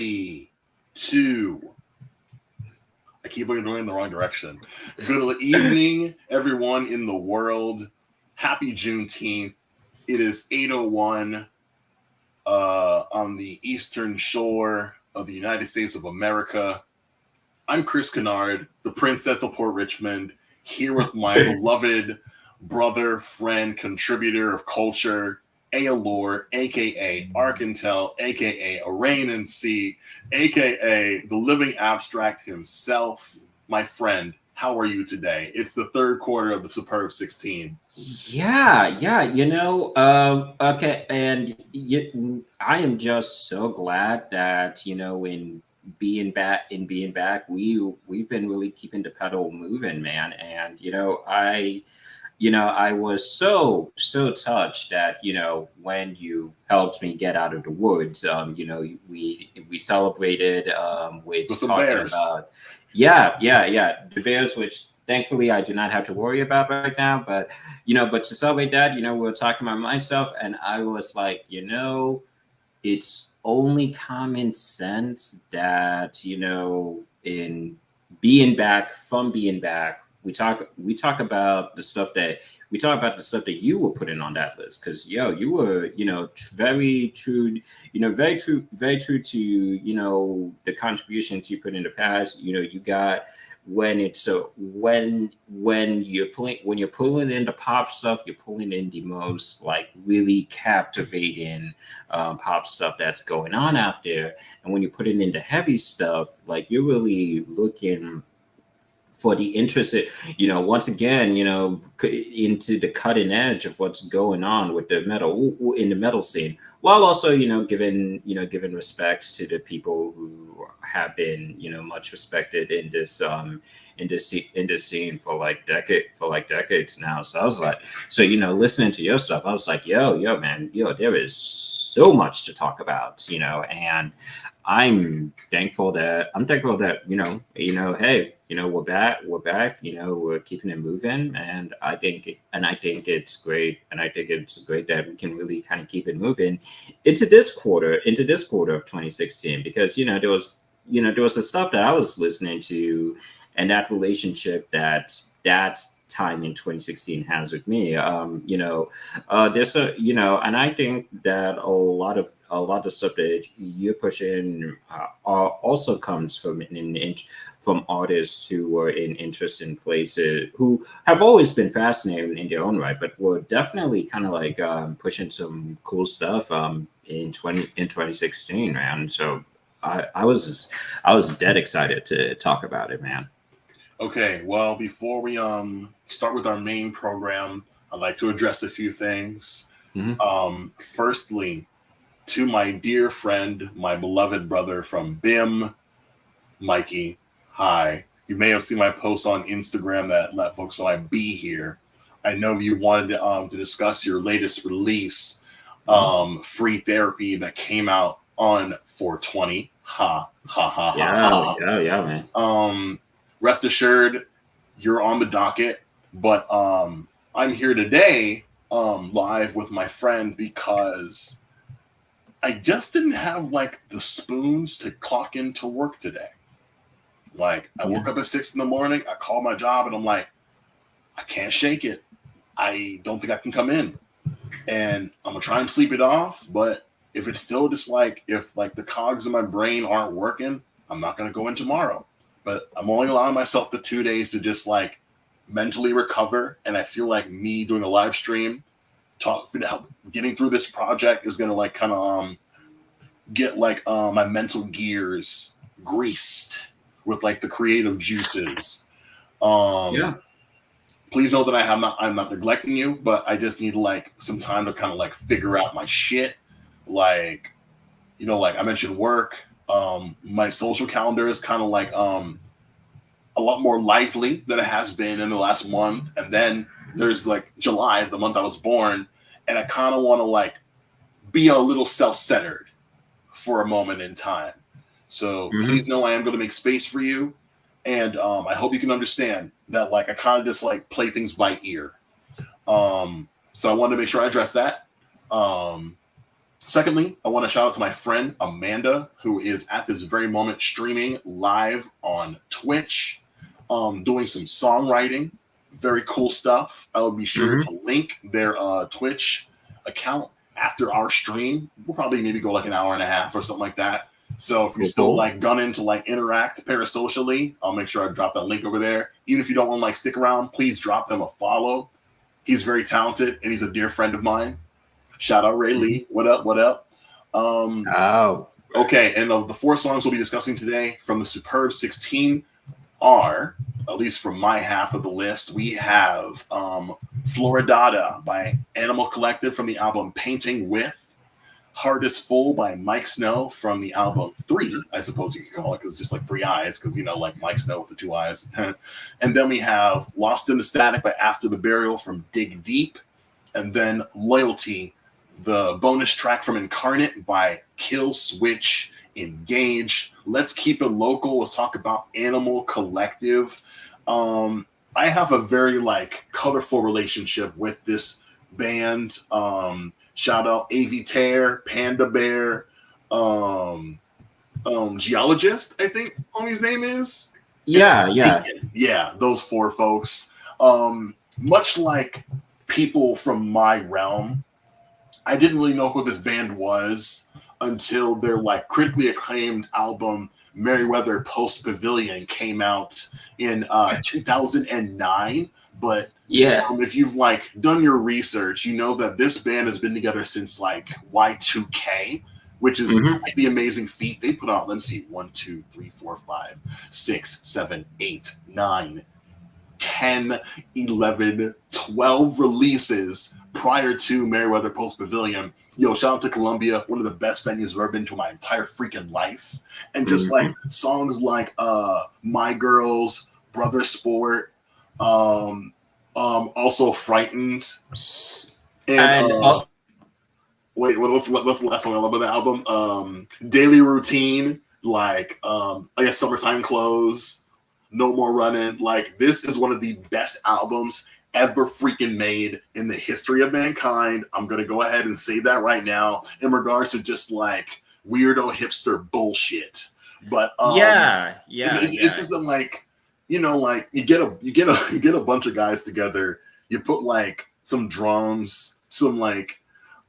3, 2. I keep going in the wrong direction. Good evening, everyone in the world. Happy Juneteenth. It is 8:01 on the eastern shore of the United States of America. I'm Chris Kennard, the Princess of Port Richmond, here with my beloved brother, friend, contributor of culture, Aelor, aka Arkintel, aka Arain and C, aka the living abstract himself. My friend, how are you today? It's the third quarter of the Superb 16. Yeah, okay, and I am just so glad that in being back, we've been really keeping the pedal moving, man, and I was so touched that when you helped me get out of the woods, we celebrated With with some talking bears. about the bears, which thankfully I do not have to worry about right now. But to celebrate that, we were talking about myself, and I was like, it's only common sense that in being back, we talk about the stuff that you were putting on that list, because you were very true, very true to the contributions you put in the past. You got when it's so when you're pulling in the pop stuff, you're pulling in the most like really captivating pop stuff that's going on out there. And when you put it into heavy stuff, like you're really looking for the interested, once again, into the cutting edge of what's going on with the metal in the metal scene, while also, giving respects to the people who have been, much respected in this scene for like decades now. So I was like, so listening to your stuff, I was like, yo, man, there is so much to talk about, and I'm thankful that hey, we're back, we're keeping it moving, and I think it's great, that we can really kind of keep it moving into this quarter of 2016, because there was the stuff that I was listening to, and that relationship that time in 2016 has with me. There's and I think that a lot of stuff that you're pushing also comes from artists who were in interesting places, who have always been fascinating in their own right, but were definitely kind of like pushing some cool stuff in 2016, man. So I was dead excited to talk about it, man. Okay, well, before we start with our main program, I'd like to address a few things. Mhm. Firstly, to my dear friend, my beloved brother from BIM, Mikey, hi. You may have seen my post on Instagram that let folks know I'd be here. I know you wanted to discuss your latest release, Mhm. Free Therapy, that came out on 420. Ha, ha, ha, ha, Yeah, ha. yeah, man. Rest assured, you're on the docket, but I'm here today live with my friend because I just didn't have like the spoons to clock into work today. Like I woke Yeah. up at 6 in the morning, I called my job, and I'm like, I can't shake it. I don't think I can come in, and I'm gonna try and sleep it off. But if it's still just like if like the cogs in my brain aren't working, I'm not gonna go in tomorrow. But I'm only allowing myself the 2 days to just like mentally recover, and I feel like me doing a live stream, talk help getting through this project is gonna like kind of get like my mental gears greased with like the creative juices. Um, Yeah. Please know that I'm not neglecting you, but I just need like some time to kind of like figure out my shit. Like, like I mentioned work. My social calendar is kind of like a lot more lively than it has been in the last month. And then there's like July, the month I was born, and I kind of want to like be a little self-centered for a moment in time. So Hmm. please know I am going to make space for you, and I hope you can understand that like I kind of just like play things by ear. So I wanted to make sure I address that. Um, Secondly, I want to shout out to my friend Amanda, who is at this very moment streaming live on Twitch, doing some songwriting. Very cool stuff. I will be sure Mhm. to link their Twitch account after our stream. We'll probably maybe go like an hour and a half or something like that. So if you're still Cool. like gunning to like interact parasocially, I'll make sure I drop that link over there. Even if you don't want to like stick around, please drop them a follow. He's very talented and he's a dear friend of mine. Shout out Ray Lee. What up? What up? Oh. Okay, and the 4 songs we'll be discussing today from the Superb 16 are, at least from my half of the list, we have Floridata by Animal Collective from the album Painting With, Heart is Full by Mike Snow from the album 3, I suppose you could call it, because just like 3 eyes, because, you know, like Mike Snow with the 2 eyes. And then we have Lost in the Static by After the Burial from Dig Deep, and then Loyalty, the bonus track from Incarnate by Kill Switch Engage. Let's keep it local. Let's talk about Animal Collective. I have a very like colorful relationship with this band. Shout out AV Tear, Panda Bear, Geologist, I think homie's name is. Yeah. Yeah, those 4 folks. Much like people from my realm, I didn't really know who this band was until their like critically acclaimed album Merriweather Post Pavilion came out in 2009. But Yeah. if you've like done your research, you know that this band has been together since like Y2K, which is quite the amazing feat. They put out, let's see, 1, 2, 3, 4, 5, 6, 7, 8, 9, 10, 11, 12 releases prior to Merriweather Post Pavilion. Yo, shout out to Columbia, one of the best venues I've ever been to in my entire freaking life. And just like songs like My Girls, Brother Sport, also Frightened. And wait, what's the last one I love about the album? Daily Routine, like I guess Summertime Clothes, No More Running. Like, this is one of the best albums ever freaking made in the history of mankind. I'm gonna go ahead and say that right now in regards to just like weirdo hipster bullshit. But it's just like, you know, like you get a bunch of guys together, you put like some drums, some like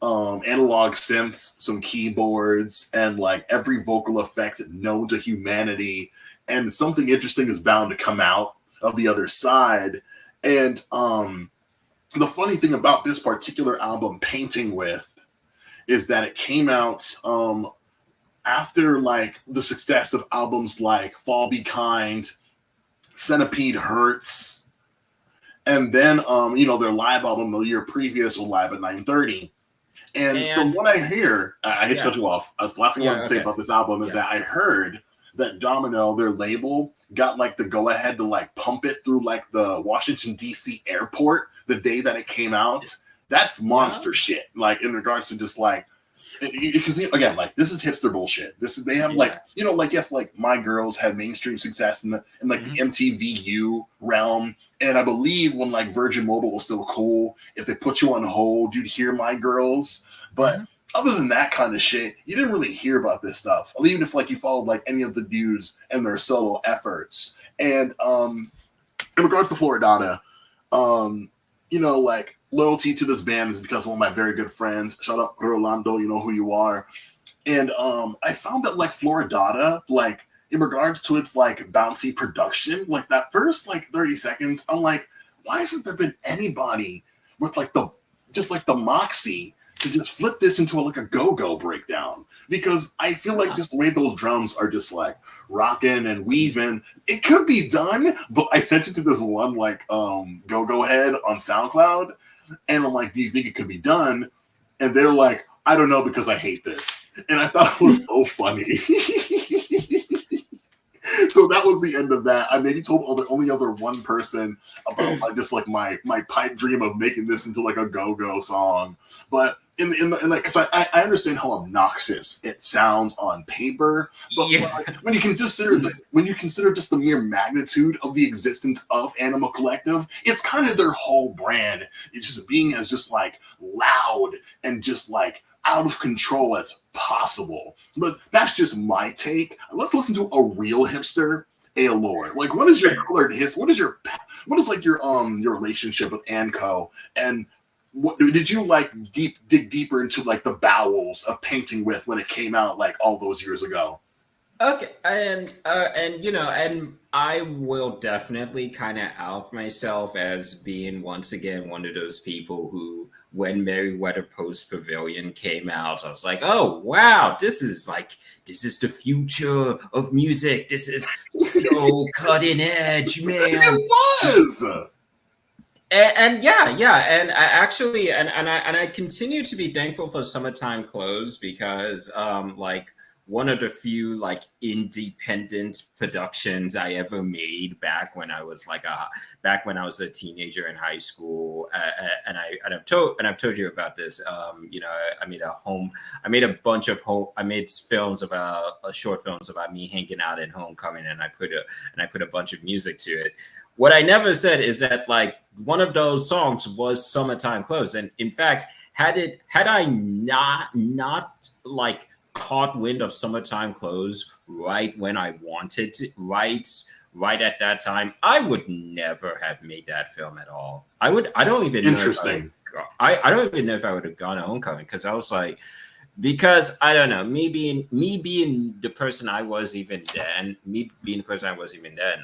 analog synths, some keyboards, and like every vocal effect known to humanity, and something interesting is bound to come out of the other side. And the funny thing about this particular album, Painting With, is that it came out after like the success of albums like Fall Be Kind, Centipede Hurts, and then you know, their live album the year previous was Live at 9:30. And from what I hear, I hate to cut you off. The last thing I wanted to say about this album is that I heard that Domino, their label, got like the go ahead to like pump it through like the Washington D.C. airport the day that it came out. That's monster shit. Like in regards to just like, because again, like this is hipster bullshit. This is, they have like, you know, like yes, like My Girls had mainstream success in like the MTVU realm. And I believe when like Virgin Mobile was still cool, if they put you on hold, you'd hear My Girls. But other than that kind of shit, you didn't really hear about this stuff. Even if like you followed like any of the dudes and their solo efforts. And in regards to Floridata, you know, like loyalty to this band is because one of my very good friends, shout out Rolando, you know who you are. And I found that like Floridata, like in regards to its like bouncy production, like that first like 30 seconds, I'm like, why hasn't there been anybody with like the moxie to just flip this into like a go-go breakdown? Because I feel like just the way those drums are just like rocking and weaving, it could be done. But I sent it to this one like go-go head on SoundCloud, and I'm like, do you think it could be done? And they're like, I don't know, because I hate this. And I thought it was so funny. So that was the end of that. I maybe told only other one person about like just like my pipe dream of making this into like a go-go song. But in like, because I understand how obnoxious it sounds on paper, but like, when you consider just the mere magnitude of the existence of Animal Collective, it's kind of their whole brand. It's just being as just like loud and just like out of control as possible. But that's just my take. Let's listen to a real hipster, Allure. Like, what is your colored his? What is like your relationship with Anko? And what did you like dig deeper into like the bowels of painting with when it came out like all those years ago? Okay, and you know, and I will definitely kind of out myself as being once again one of those people who, when Merryweather Post Pavilion came out, I was like, oh wow, this is the future of music. This is so cutting edge, man. It was. And yeah, and I actually and I continue to be thankful for Summertime Clothes because like one of the few like independent productions I ever made back when I was a teenager in high school, and I've told you about this. You know, I made a bunch of films about short films about me hanging out at homecoming, and I put a bunch of music to it. What I never said is that like one of those songs was Summertime Clothes, and in fact, had I not like caught wind of Summertime Clothes right when I wanted to, right at that time, I would never have made that film at all. I don't even know I don't even know if I would have gone to homecoming, because I was like, because I don't know, me being the person I was even then,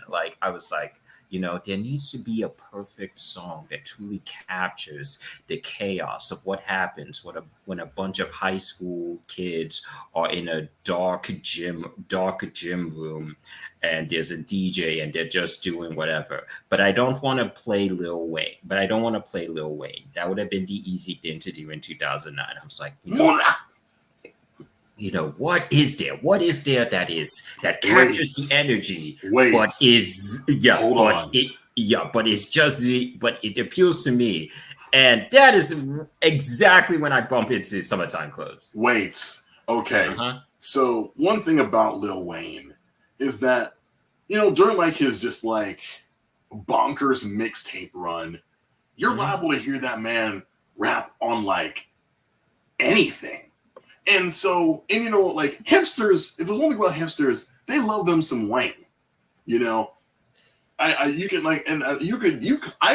like I was like, you know, there needs to be a perfect song that truly captures the chaos of what happens when a bunch of high school kids are in a dark gym room, and there's a DJ and they're just doing whatever. But I don't want to play Lil Wayne. That would have been the easy thing to do in 2009. I was like, you know, what is there that captures the energy, but it appeals to me, and that is exactly when I bump into Summertime Clothes. Okay. So one thing about Lil Wayne is that, you know, during like his just like bonkers mixtape run, you're liable to hear that man rap on like anything. And so, and you know, like hipsters, if there's one thing about hipsters, they love them some Wayne. You know, I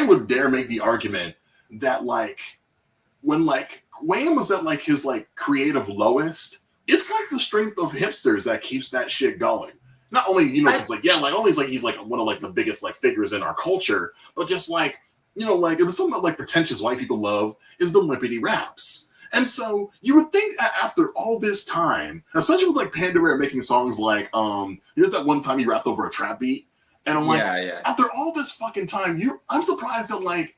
would dare make the argument that like when like Wayne was at like his like creative lowest, it's like the strength of hipsters that keeps that shit going. Not only, you know, because like, yeah, like always like he's like one of like the biggest like figures in our culture, but just like, you know, like it was something that like pretentious white people love is the lippity raps. And so you would think after all this time, especially with like Panda Bear making songs like, there's that one time he rapped over a trap beat. And I'm like, after all this fucking time, I'm surprised that like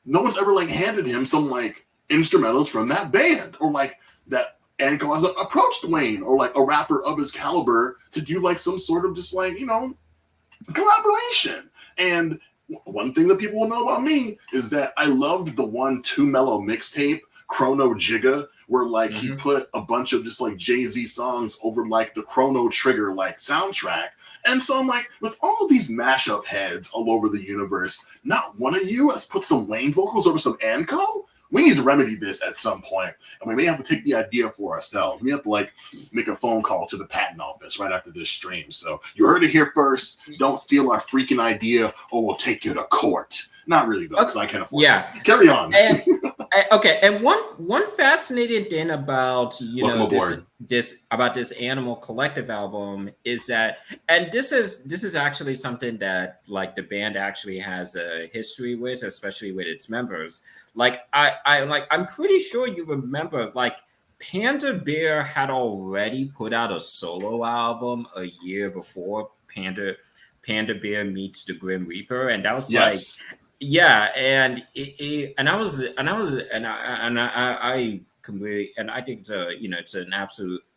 no one's ever like handed him some like instrumentals from that band, or like that Anko has approached Wayne or like a rapper of his caliber to do like some sort of just like, you know, collaboration. And one thing that people will know about me is that I loved the 1-2 Mellow mixtape, Chrono Jigga, where like he put a bunch of just like Jay-Z songs over like the Chrono Trigger like soundtrack. And so I'm like, with all of these mashup heads all over the universe, not one of you has put some Wayne vocals over some Anko? We need to remedy this at some point, and we may have to take the idea for ourselves. We have to like make a phone call to the patent office right after this stream. So you heard it here first. Don't steal our freaking idea, or we'll take you to court. Not really though, because I can't afford it. Carry on. And one fascinating thing about this Animal Collective album is that, and this is actually something that like the band actually has a history with, especially with its members. Like I'm pretty sure you remember like Panda Bear had already put out a solo album a year before Panda Bear Meets the Grim Reaper, and that was like. Yeah, and I completely, and I think it's an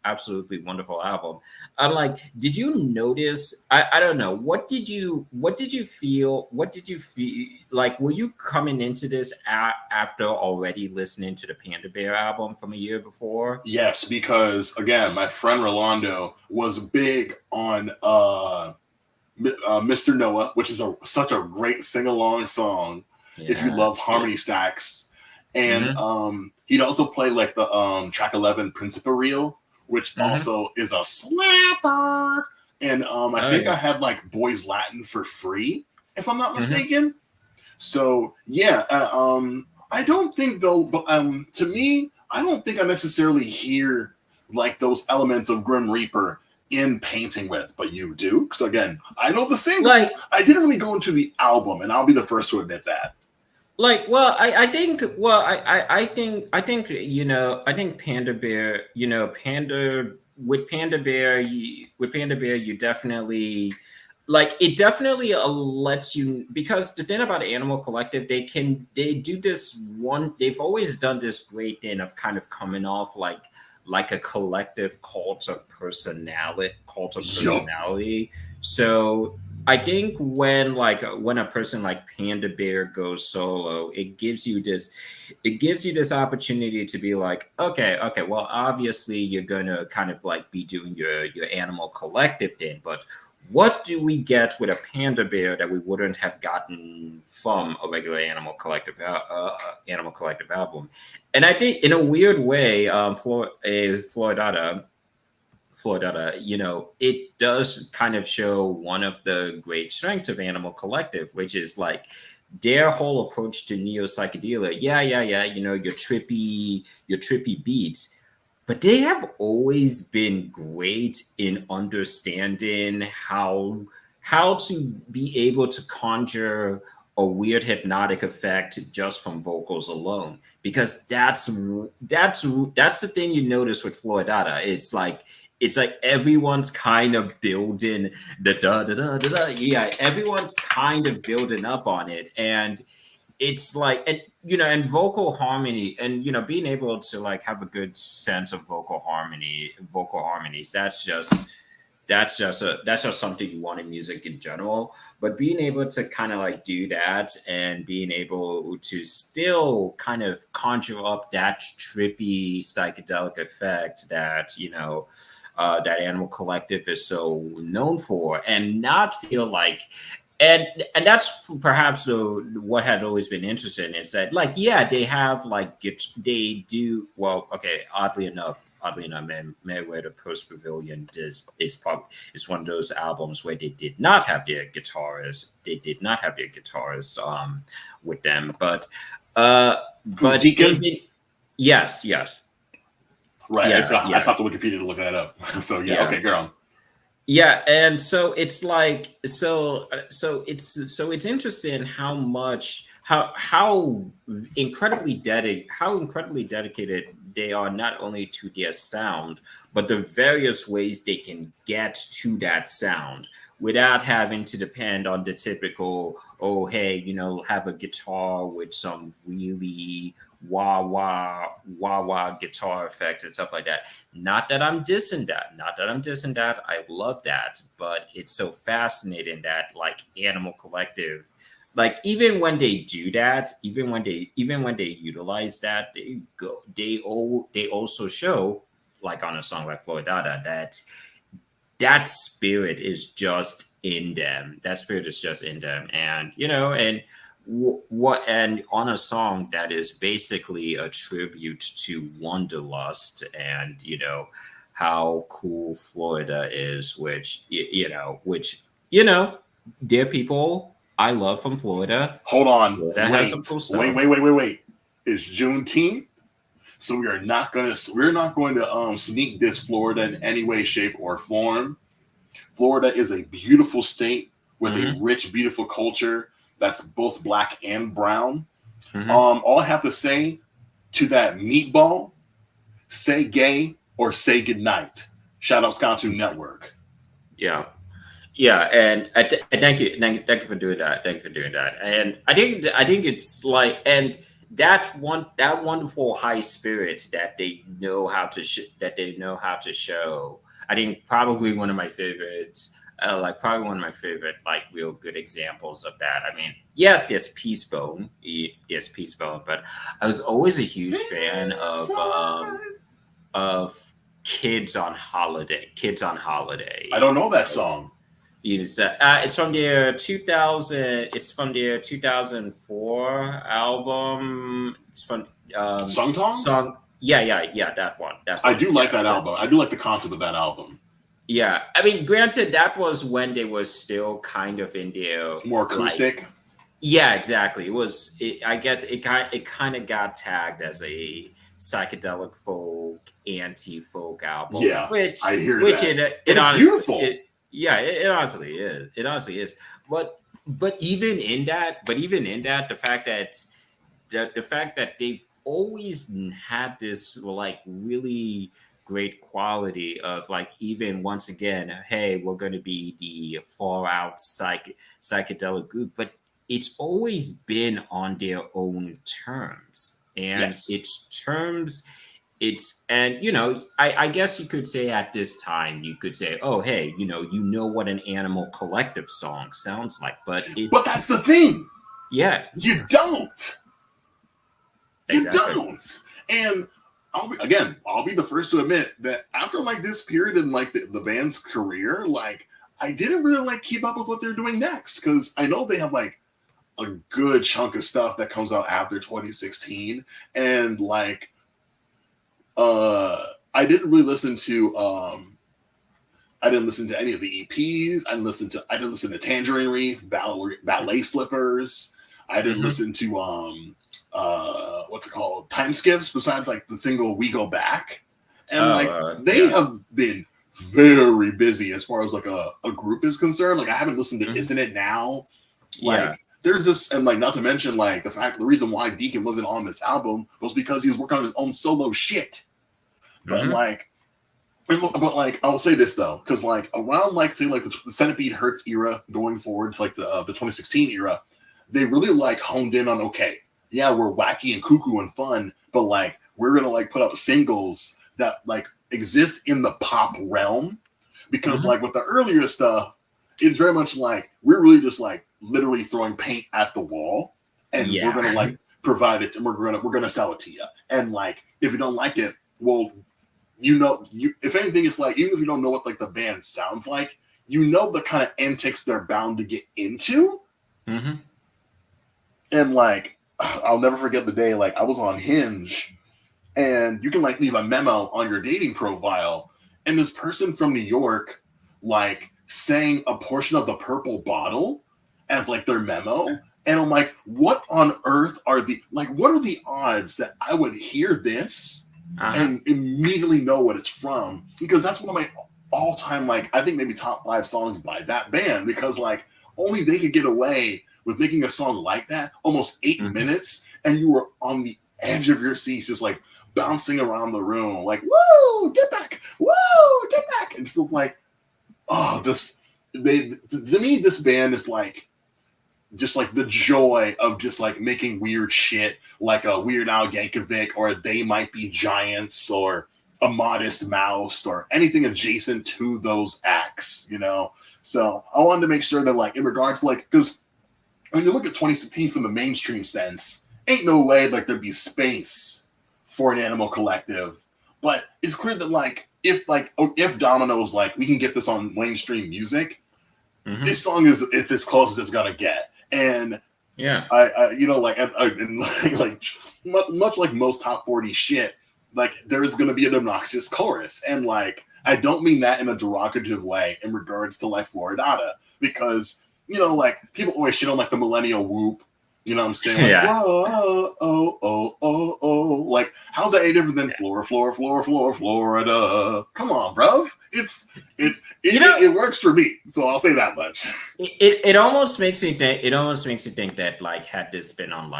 absolutely wonderful album. I'm like, did you notice? I don't know. What did you feel like? Were you coming into this after already listening to the Panda Bear album from a year before? Yes, because again, my friend Rolando was big on Mr. Noah, which is such a great sing-along song if you love harmony stacks. And He'd also play like the track 11 Principal Reel, which also is a slapper. And I think I had like Boys Latin for free, if I'm not mistaken. So yeah, I don't think though, but to me, I don't think I necessarily hear like those elements of Grim Reaper in Painting With, but you do. Because again, I know the single. Like, I didn't really go into the album, and I'll be the first to admit that. Like, well, I think, well, I think, you know, I think Panda Bear, you know, with Panda Bear, you definitely, like, it definitely lets you, because the thing about Animal Collective, they do this one, they've always done this great thing of kind of coming off like a collective cult of personality. So I think when a person like Panda Bear goes solo, it gives you this opportunity to be like, okay, well, obviously you're gonna kind of like be doing your Animal Collective thing, but what do we get with a Panda Bear that we wouldn't have gotten from a regular Animal Collective album? And I think in a weird way, Floridata, you know, it does kind of show one of the great strengths of Animal Collective, which is like their whole approach to neo psychedelia. Yeah, you know, your trippy beats, but they have always been great in understanding how to be able to conjure a weird hypnotic effect just from vocals alone, because that's the thing you notice with Floridata. It's like everyone's kind of building the da da da da da. Yeah, everyone's kind of building up on it, and it's like, and you know, and vocal harmony, and you know, being able to like have a good sense of vocal harmonies. That's just something you want in music in general. But being able to kind of like do that, and being able to still kind of conjure up that trippy psychedelic effect that, you know, that Animal Collective is so known for, and not feel like, and that's perhaps what had always been interesting, is that, like, yeah, they have like they do well. Okay, oddly enough, Mayweather Post Pavilion is one of those albums where they did not have their guitarist. With them, but Deacon? Yes. Right. Yeah, I stopped the Wikipedia to look that up. So yeah. Okay, girl. Yeah, and so it's like, so it's interesting how much how incredibly dedicated they are, not only to their sound, but the various ways they can get to that sound without having to depend on the typical, oh hey, you know, have a guitar with some really wah wah guitar effects and stuff like that. Not that I'm dissing that. I love that, but it's so fascinating that like Animal Collective, like even when they do that, even when they utilize that, they also show, like on a song like Floridata, that spirit is just in them. And you know, and and on a song that is basically a tribute to Wanderlust, and you know how cool Florida is, which dear people I love from Florida. Hold on. Florida has some cool stuff. Wait. It's Juneteenth, so we're not going to sneak this Florida in any way, shape, or form. Florida is a beautiful state with a rich, beautiful culture that's both black and brown. All I have to say to that meatball: say gay or say goodnight. Shout out Scontu Network. Yeah, and thank you for doing that. And I think it's like, and that wonderful high spirit that they know how to show. I think probably one of my favorites. Like real good examples of that. I mean, yes, there's Peacebone, but I was always a huge fan of Kids on Holiday. I don't know that song. It's from their 2004 album. Sung Tongs? Yeah, that one. I do like that album. I do like the concept of that album. Yeah, I mean, granted, that was when they were still kind of in their More acoustic. Like, yeah, exactly. I guess it kind of got tagged as a psychedelic folk, anti-folk album. Yeah, I hear which that. It honestly, beautiful. It honestly is. It honestly is. But even in that, the fact that they've always had this like really great quality of like, even once again, hey, we're going to be the far out psychedelic group, but it's always been on their own terms, and and I guess you could say at this time, you could say, oh, hey, you know what an Animal Collective song sounds like, but that's the thing. Yeah, you don't. You don't. And I'll be the first to admit that after like this period in like the band's career, like I didn't really like keep up with what they're doing next, because I know they have like a good chunk of stuff that comes out after 2016, and like I didn't really listen to any of the EPs. I didn't listen to Tangerine Reef, Ballet Slippers. I didn't listen to what's it called, Time Skips, besides like the single We Go Back. And they have been very busy as far as like a group is concerned. Like I haven't listened to Isn't It Now? Like there's this, and like not to mention like the reason why Deacon wasn't on this album was because he was working on his own solo shit. But but like I'll say this though, because like around like say like the Centipede Hurts era going forward to like the 2016 era, they really like honed in on, okay, yeah, we're wacky and cuckoo and fun, but like we're gonna like put out singles that like exist in the pop realm, because like with the earlier stuff, it's very much like we're really just like literally throwing paint at the wall, and we're gonna like provide it, and we're gonna sell it to you, and like if you don't like it, well, if anything, it's like even if you don't know what like the band sounds like, the kind of antics they're bound to get into, and like I'll never forget the day like I was on Hinge, and you can like leave a memo on your dating profile, and this person from New York like sang a portion of The Purple Bottle as like their memo, and I'm like, what on earth what are the odds that I would hear this and immediately know what it's from? Because that's one of my all-time, like I think maybe top 5 songs by that band, because like only they could get away with making a song like that, almost 8 minutes, and you were on the edge of your seats, just like bouncing around the room, like, whoa, get back, whoa, get back. And so it's like, oh, to me, this band is like, just like the joy of just like making weird shit, like a Weird Al Yankovic, or They Might Be Giants, or a Modest Mouse, or anything adjacent to those acts, So I wanted to make sure that like in regards to like, because when you look at 2016 from the mainstream sense, ain't no way like there'd be space for an Animal Collective. But it's clear that like if Domino's like, we can get this on mainstream music, this song it's as close as it's gonna get. And much like most top 40 shit, like there is gonna be an obnoxious chorus, and like I don't mean that in a derogative way in regards to like Floridata, because like people always shit on like the millennial whoop. You know what I'm saying? Like, whoa, oh. Like, how's that any different than Florida? Come on, bruv. It works for me, so I'll say that much. It almost makes me think. It almost makes me think that like had this been on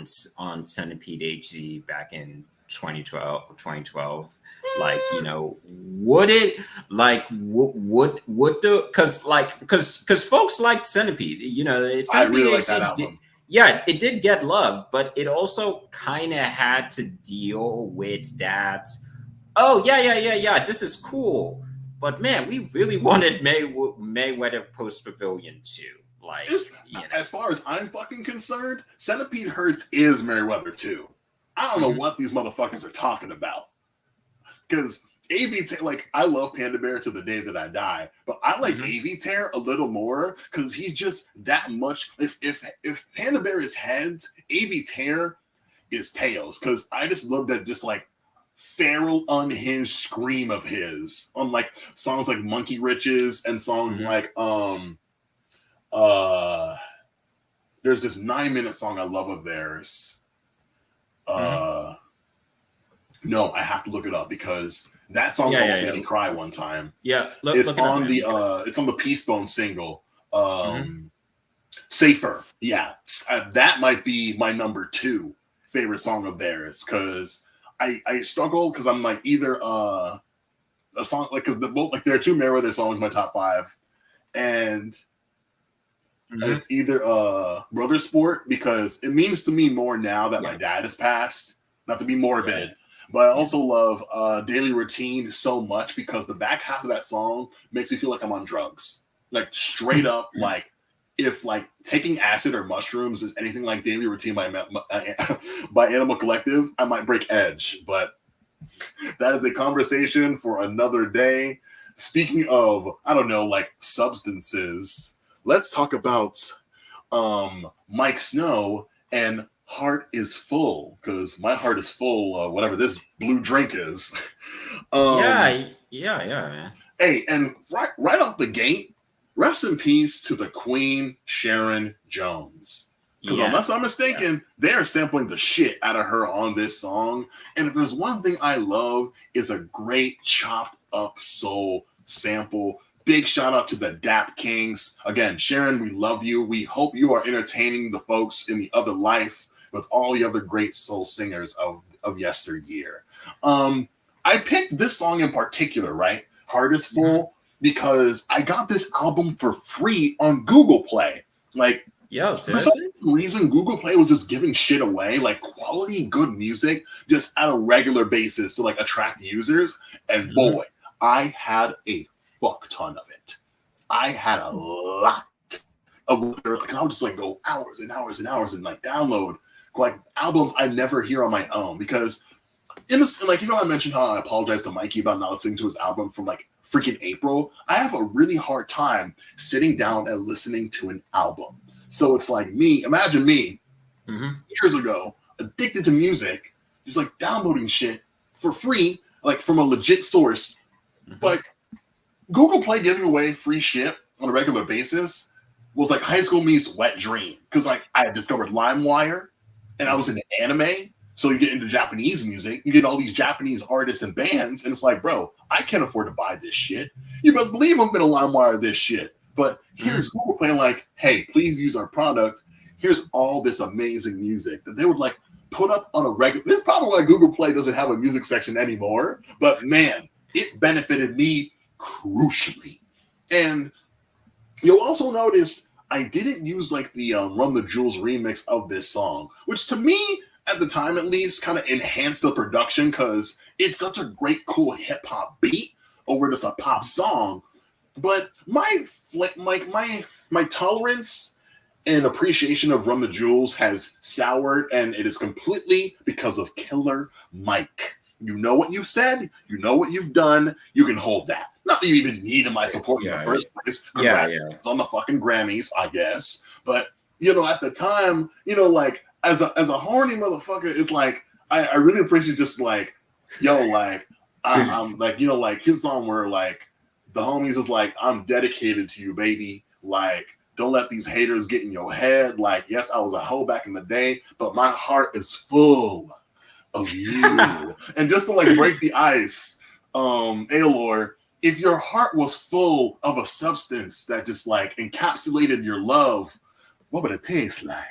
Centipede HZ back in 2012, like would it like would the because folks like Centipede, I really like that album. It did get love, but it also kind of had to deal with that. Oh yeah, this is cool, but man, we really wanted Mayweather Post Pavilion too. Like, as far as I'm fucking concerned, Centipede Hurts is Merriweather 2. I don't know what these motherfuckers are talking about. Because AV, like, I love Panda Bear to the day that I die, but I like AV Tear a little more because he's just that much. If Panda Bear is heads, AV Tear is Tails, because I just love that just like feral, unhinged scream of his on like songs like Monkey Riches and songs like there's this 9-minute song I love of theirs. No, I have to look it up because that song almost made me cry one time. Yeah, it's on the Peace Bone single. Safer. Yeah, that might be my number 2 favorite song of theirs, because I struggle because I'm like either a song like because there are 2 Meriwether songs in my top 5, and it's either Brother Sport, because it means to me more now that my dad has passed. Not to be morbid, but I also love Daily Routine so much because the back half of that song makes me feel like I'm on drugs, like straight up. Like if like taking acid or mushrooms is anything like Daily Routine by Animal Collective, I might break edge. But that is a conversation for another day. Speaking of, I don't know, like substances, let's talk about Mike Snow and Heart is Full, because my heart is full of whatever this blue drink is. Yeah, man. Hey, and right off the gate, rest in peace to the Queen, Sharon Jones. Because unless I'm mistaken, they are sampling the shit out of her on this song. And if there's one thing I love, is a great chopped up soul sample. Big shout out to the Dap Kings. Again, Sharon, we love you. We hope you are entertaining the folks in the other life with all the other great soul singers of yesteryear. I picked this song in particular, right? Heart is Full, because I got this album for free on Google Play. Like, for some reason, Google Play was just giving shit away, like quality, good music, just at a regular basis to like attract users. And boy, I had a fuck ton of it. I had a lot of, because I would just like go hours and hours and hours and like download like albums I never hear on my own. Because in this, like, you know, I mentioned how I apologize to Mikey about not listening to his album from like freaking April. I have a really hard time sitting down and listening to an album. So it's like imagine me years ago, addicted to music, just like downloading shit for free, like from a legit source. Like Google Play giving away free shit on a regular basis was like High School Me's wet dream. Because like I had discovered LimeWire and I was into anime. So you get into Japanese music, you get all these Japanese artists and bands, and it's like, bro, I can't afford to buy this shit. You best believe I'm gonna LimeWire this shit. But here's Google Play like, hey, please use our product. Here's all this amazing music that they would like put up on a regular. This is probably why Google Play doesn't have a music section anymore. But man, it benefited me crucially. And you'll also notice I didn't use like the Run the Jewels remix of this song, which to me, at the time at least, kind of enhanced the production because it's such a great, cool hip hop beat over just a pop song. But my tolerance and appreciation of Run the Jewels has soured, and it is completely because of Killer Mike. You know what you've said, you know what you've done, you can hold that. Not that you even needed my support in the first place. It's on the fucking Grammys, I guess. But, you know, at the time, you know, like, as a horny motherfucker, it's like, I really appreciate just like, yo, like, I'm like, you know, like his song where like, the homies is like, I'm dedicated to you, baby. Like, don't let these haters get in your head. Like, yes, I was a hoe back in the day, but my heart is full of you. And just to like break the ice, Aelor, if your heart was full of a substance that just like encapsulated your love, what would it taste like?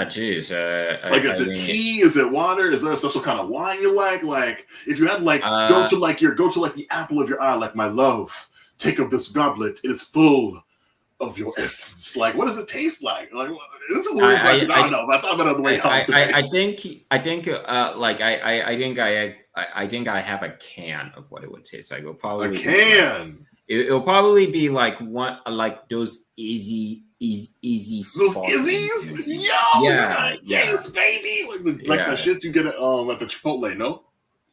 Geez. Like, is it tea? Is it water? Is there a special kind of wine you like? Like, if you had like go to like the apple of your eye, like, my love, take of this goblet. It is full of your essence. Like, what does it taste like? Like, this is a weird question. I don't know, but I thought about it the way I think I have a can of what it would taste like. It'll probably a can. It'll probably be like one, like those easy. Those Izzies? Yo, taste, baby. Like the shits you get at the Chipotle, no?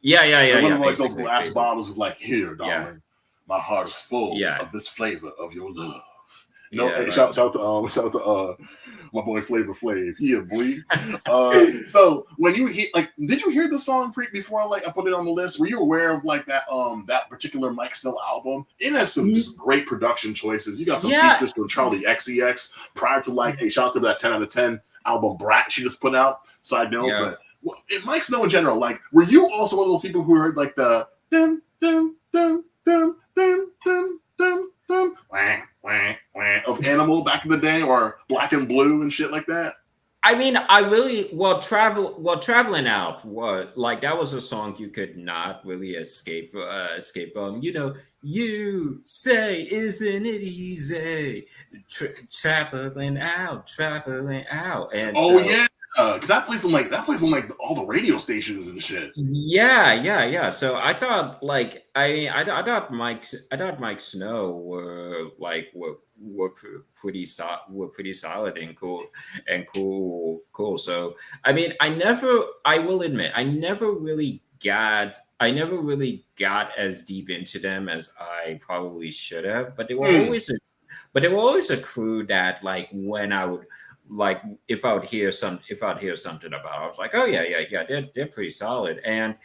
Yeah. One of like those glass bottles is like, here, darling, my heart is full of this flavor of your love. Hey, right. shout out to my boy Flavor Flav. Yeah, boy. So when you hear did you hear the song before I put it on the list? Were you aware of that particular Mike Snow album? It has some just great production choices. You got some Yeah. features from Charlie XCX prior to hey, shout out to that 10 out of 10 album Brat she just put out. Side note, Yeah. but Mike Snow in general, were you also one of those people who heard the dum dum dum dum dum dum dum dum wah, wah, wah, of Animal back in the day, or Black and Blue and shit like that? I mean, traveling out, that was a song you could not really escape from. You say, isn't it easy traveling out, and Yeah, because that plays on all the radio stations and shit. Yeah. So I thought, I thought Mike Snow were pretty solid and cool. So I mean, I will admit, I never really got as deep into them as I probably should have. But they were always a crew that, when I would, if I'd hear something about, I was like, oh yeah, they're pretty solid. And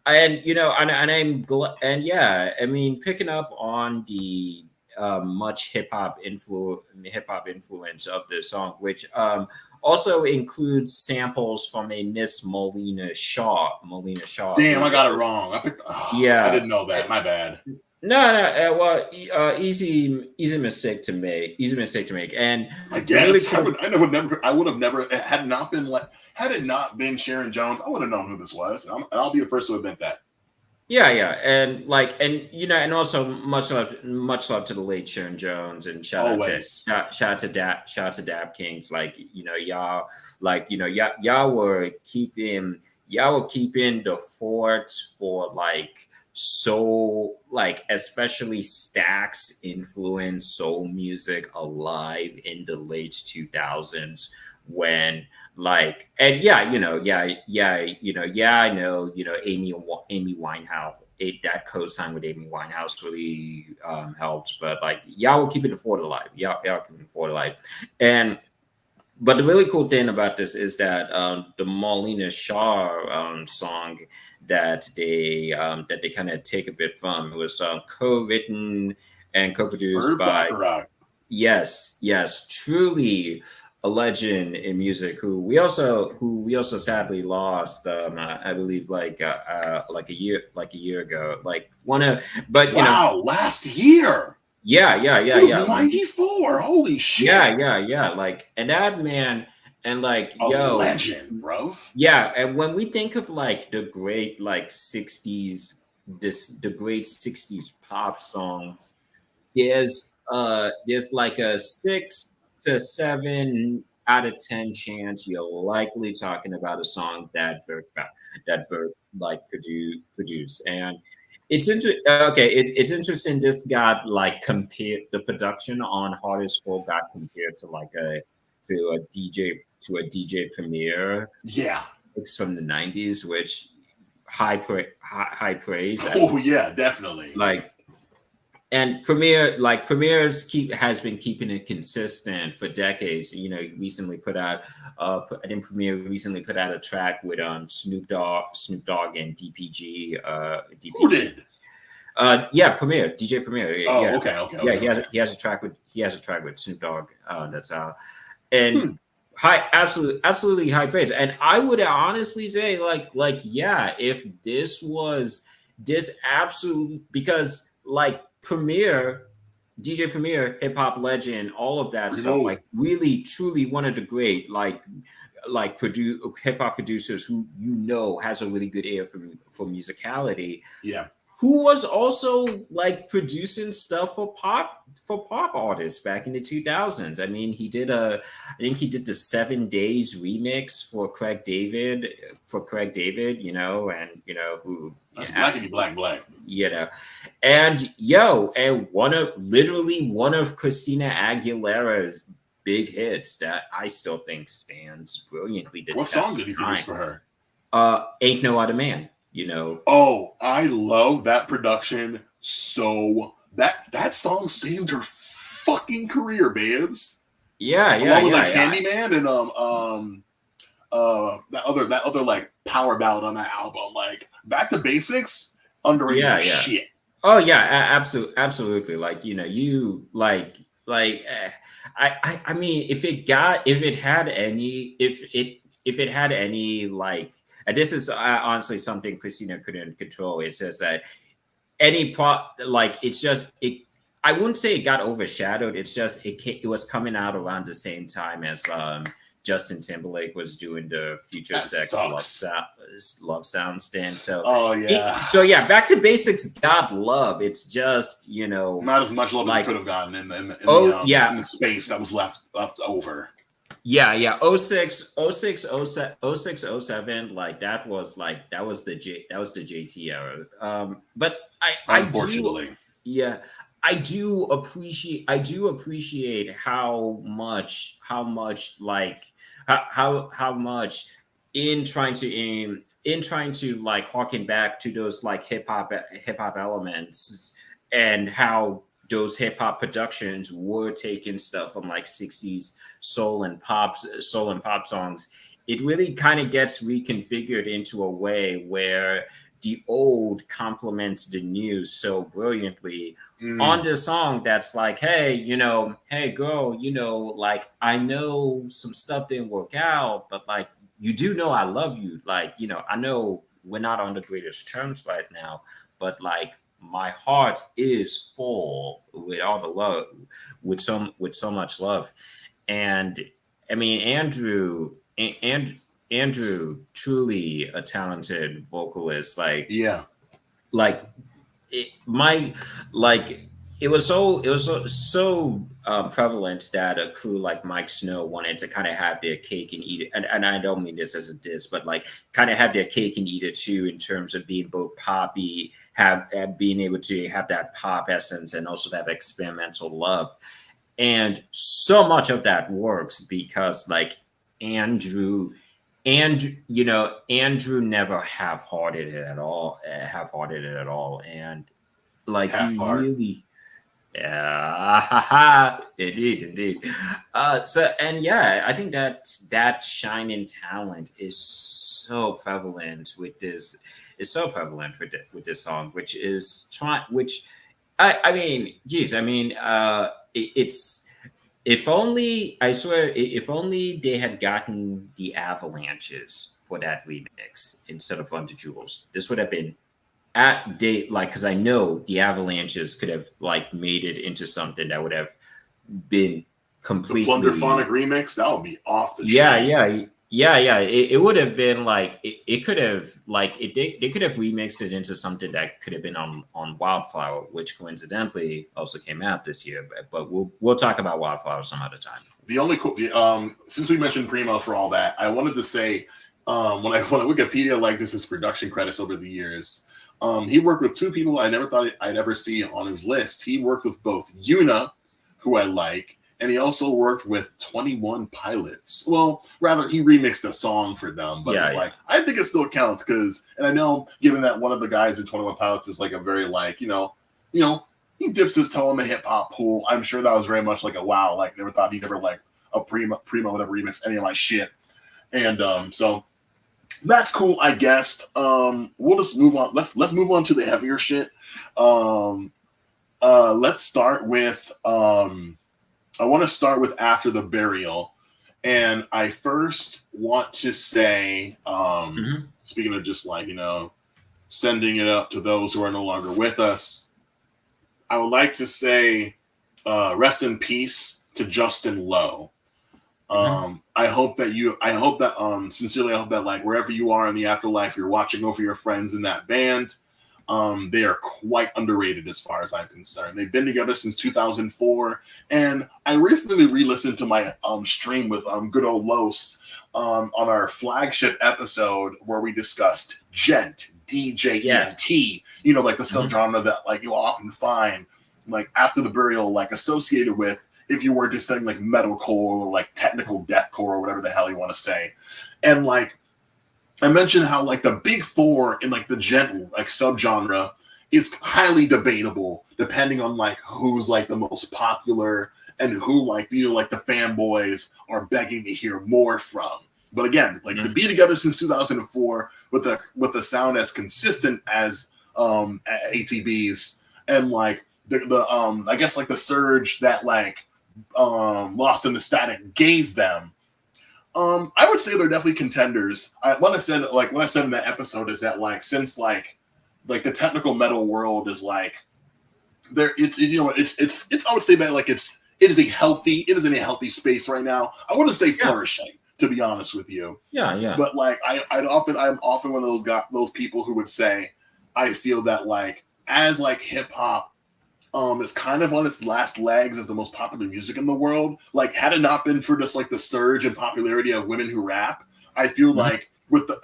I'm glad. And yeah, I mean, picking up on the much hip hop influence of this song, which also includes samples from a Miss Molina Shaw. Damn, I got it wrong. I didn't know that. My bad. No. Easy mistake to make. And I guess I would have never had it not been Sharon Jones, I would have known who this was. And I'll be the first to admit that. Yeah, and also much love to the late Sharon Jones, and shout out to Dap Kings. Y'all were keeping the fort for soul, especially Stax influenced soul music alive in the late 2000s, when I know, Amy Winehouse, that co-sign with Amy Winehouse really helped, but y'all were keeping the fort alive. But the really cool thing about this is that the Molina Shaw song that they kind of take a bit from, it was co-written and co-produced by yes, truly a legend in music, who we also sadly lost. I believe a year ago. Last year. Yeah. 94. Holy shit. Yeah. And that man, and a legend, bro. Yeah, and when we think of the great 60s, the great 60s pop songs, there's a 6 to 7 out of 10 chance you're likely talking about a song that Burke produced. And it's interesting. This got compared, the production on Hardest Full got compared to a DJ Premier. Yeah, it's from the 90s, which high praise. Oh yeah, definitely. And Premier has been keeping it consistent for decades. Recently put out, I think Premier recently put out a track with Snoop Dogg and DPG. Who did? DJ Premier. Oh, yeah. Okay. He has a track with Snoop Dogg. That's out. And absolutely high praise. And I would honestly say, if this was absolute, because Premier, DJ Premier, hip hop legend, all of that stuff, really truly one of the great hip hop producers who has a really good ear for musicality. Yeah. Who was also producing stuff for pop artists back in the 2000s. I mean, I think he did the 7 Days remix for Craig David, and who black. And one of Christina Aguilera's big hits that I still think stands brilliantly. What song did he produce for her? Ain't No Other Man. Oh, I love that production. So that song saved her fucking career, babes. Yeah, Along with like Candyman and that other like power ballad on that album, like Back to Basics, underrated shit. Oh yeah, absolutely. Like, you know, you I mean, if it had any like, and this is honestly something Christina couldn't control. It's just that it's just it. I wouldn't say it got overshadowed. It's just it was coming out around the same time as Justin Timberlake was doing the Future Sex Love Sound stand. So Back to Basics got love. It's just, you know, not as much love as it could have gotten in the space that was left over. 06, 07, like that was the JT era. But unfortunately, I do appreciate how much in trying to like harken back to those like hip hop elements, and how those hip hop productions were taking stuff from like 60s soul and pop songs. It really kind of gets reconfigured into a way where the old complements the new so brilliantly on this song that's like, hey, you know, hey girl, you know, like I know some stuff didn't work out, but like you do know I love you. Like, you know, I know we're not on the greatest terms right now, but like my heart is full with all the love, with so much love. And I mean, Andrew, truly a talented vocalist. Like, it was so prevalent that a crew like Mike Snow wanted to kind of have their cake and eat it. And I don't mean this as a diss, but like kind of have their cake and eat it too, in terms of being both poppy, being able to have that pop essence and also that experimental love. And so much of that works because like Andrew never half-hearted it at all. And like indeed. So, and yeah, I think that shining talent is so prevalent with this. With this song, which I mean, geez, I mean, it's. If only they had gotten the Avalanches for that remix instead of Run the Jewels, this would have been because I know the Avalanches could have like made it into something that would have been completely. The Plunderphonic remix, that would be off the chain. Yeah. It would have been like it could have like they could have remixed it into something that could have been on Wildflower, which coincidentally also came out this year. But we'll talk about Wildflower some other time. The only since we mentioned Primo for all that, I wanted to say when I Wikipedia like this his production credits over the years, he worked with two people I never thought I'd ever see on his list. He worked with both Yuna, who I like, and he also worked with 21 Pilots. Well, rather, he remixed a song for them, but like, I think it still counts because, and I know, given that one of the guys in 21 Pilots is like a very like, you know, he dips his toe in the hip hop pool. I'm sure that was very much like a wow, like never thought he'd ever like a Primo would ever remix any of my shit, and so that's cool, I guess. We'll just move on. Let's move on to the heavier shit. Let's start with I want to start with After the Burial. And I first want to say, speaking of just like, you know, sending it up to those who are no longer with us, I would like to say rest in peace to Justin Lowe. Sincerely, I hope that like wherever you are in the afterlife, you're watching over your friends in that band. They are quite underrated as far as I'm concerned. They've been together since 2004, and I recently re-listened to my stream with good old Los on our flagship episode where we discussed Gent, DJENT, you know, like the subgenre that like you'll often find like After the Burial like associated with if you were just saying like metalcore or like technical deathcore or whatever the hell you want to say. And like I mentioned how like the big four in like the gent like subgenre is highly debatable depending on like who's like the most popular and who like the fanboys are begging to hear more from. But again, like to be together since 2004 with a sound as consistent as ATB's, and like the I guess like the surge that like Lost in the Static gave them. I would say they're definitely contenders. What I said in that episode is that like since like the technical metal world is like there, it's I would say that like it is in a healthy space right now. I wouldn't say flourishing, to be honest with you. Yeah. But like I'm often one of those people who would say I feel that like as like hip hop is kind of on its last legs as the most popular music in the world. Like, had it not been for just like the surge in popularity of women who rap, I feel like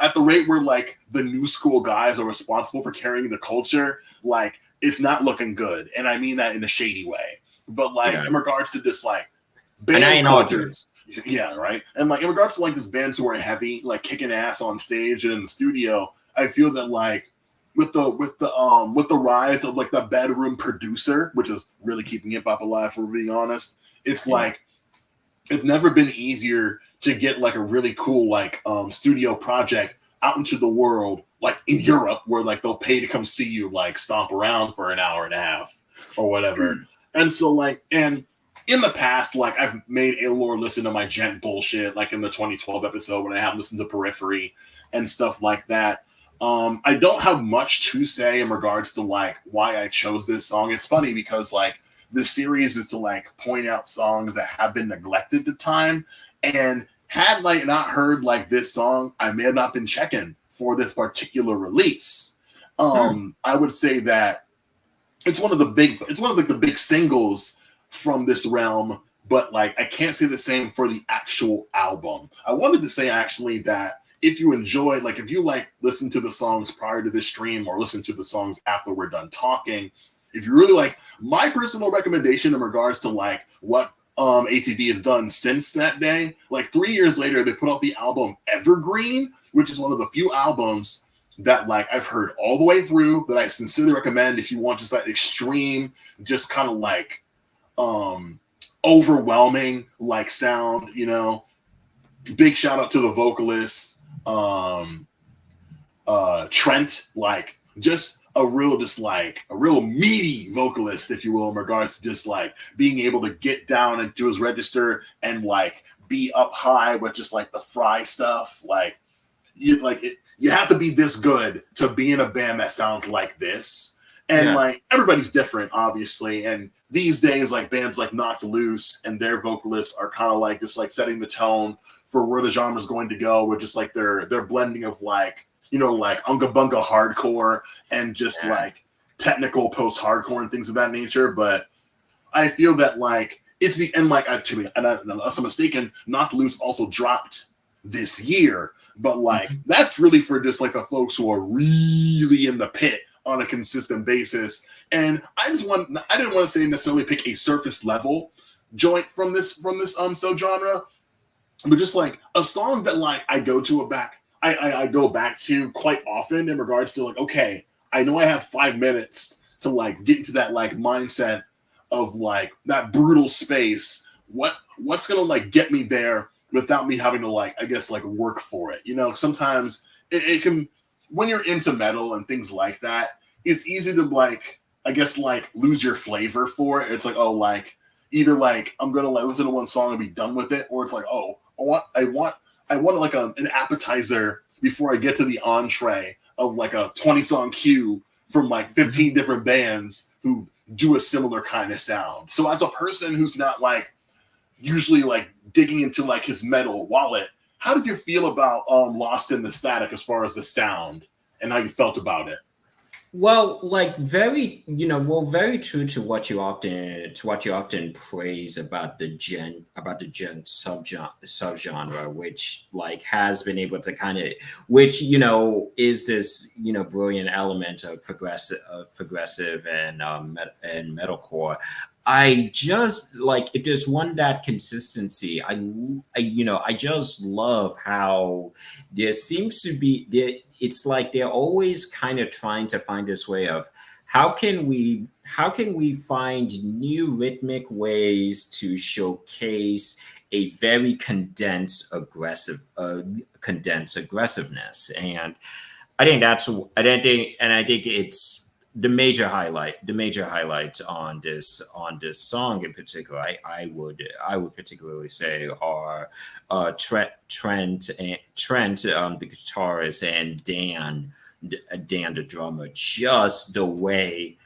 at the rate where like the new school guys are responsible for carrying the culture, like it's not looking good. And I mean that in a shady way. But like in regards to just like band cultures, yeah, right. And like in regards to like this bands who are heavy, like kicking ass on stage and in the studio, I feel that like with the rise of like the bedroom producer, which is really keeping hip hop alive, for being honest, it's like it's never been easier to get like a really cool like studio project out into the world, like in Europe, where like they'll pay to come see you like stomp around for an hour and a half or whatever. And so like, and in the past, like I've made Aylor listen to my gent bullshit, like in the 2012 episode when I have listened to Periphery and stuff like that. I don't have much to say in regards to like why I chose this song. It's funny because like the series is to like point out songs that have been neglected to time, and had like not heard like this song, I may have not been checking for this particular release. I would say that it's one of the big singles from this realm, but like I can't say the same for the actual album. I wanted to say actually that if you enjoy, like if you like listen to the songs prior to this stream or listen to the songs after we're done talking, if you really like, my personal recommendation in regards to like what ATV has done since that day, like 3 years later, they put out the album Evergreen, which is one of the few albums that like I've heard all the way through that I sincerely recommend if you want just that extreme, just kind of like overwhelming like sound, you know. Big shout out to the vocalist Trent, like just a real meaty vocalist, if you will, in regards to just like being able to get down into his register and like be up high with just like the fry stuff. Like you have to be this good to be in a band that sounds like this. And like everybody's different, obviously. And these days, like bands like Knocked Loose and their vocalists are kind of like just like setting the tone for where the genre is going to go, with just like their blending of like, you know, like unga bunga hardcore and just like technical post hardcore and things of that nature. But I feel that like unless I'm mistaken, Knocked Loose also dropped this year. But like that's really for just like the folks who are really in the pit on a consistent basis. And I didn't want to say necessarily pick a surface level joint from this subgenre, but just like a song that like I go back to quite often in regards to like, okay, I know I have 5 minutes to like get into that like mindset of like that brutal space. What's gonna like get me there without me having to like, I guess, like work for it. You know, sometimes it can, when you're into metal and things like that, it's easy to like, I guess, like lose your flavor for it. It's like, oh, like either like I'm gonna like listen to one song and be done with it, or it's like, oh, I want like an appetizer before I get to the entree of like a 20-song queue from like 15 different bands who do a similar kind of sound. So as a person who's not like usually like digging into like his metal wallet, how did you feel about Lost in the Static as far as the sound and how you felt about it? Well, like very true to what you often praise about the gent subgenre, which like has been able to kind of, which is this brilliant element of progressive and metalcore. I just like, if there's one, that consistency. I just love how there seems to be there. It's like they're always kind of trying to find this way of how can we find new rhythmic ways to showcase a very condensed aggressiveness? And I think it's the major highlight on this song in particular. I would particularly say are Trent, the guitarist, and Dan the drummer. Just the way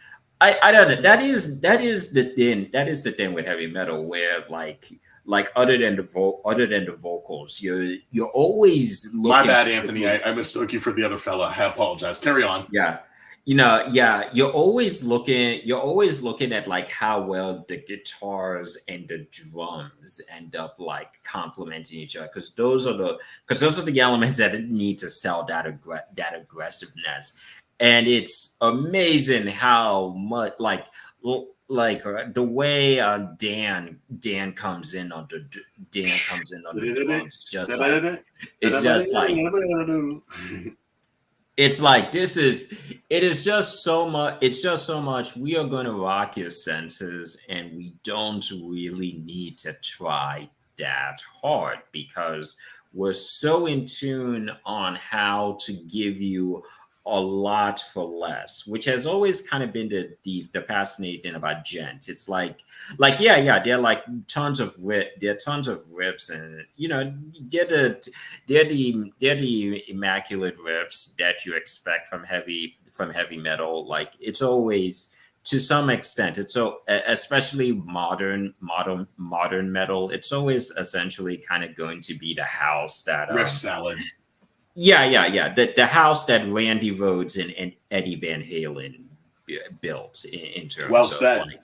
I don't know. That is the thing with heavy metal, where other than the vocals, you're always looking. My bad, Anthony. I mistook you for the other fella. I apologize. Carry on. Yeah. You're always looking at like how well the guitars and the drums end up like complementing each other, because those are the elements that need to sell that aggressiveness. And it's amazing how much the way Dan comes in on the drums. It's just like it's like it is just so much. We are going to rock your senses, and we don't really need to try that hard, because we're so in tune on how to give you a lot for less, which has always kind of been the fascinating thing about Gent. It's like there are like tons of riffs, and they're the immaculate riffs that you expect from heavy metal. Like, it's always, to some extent, it's so, especially modern metal, it's always essentially kind of going to be the house that riff salad. Yeah. The house that Randy Rhoads and Eddie Van Halen built in terms well of said.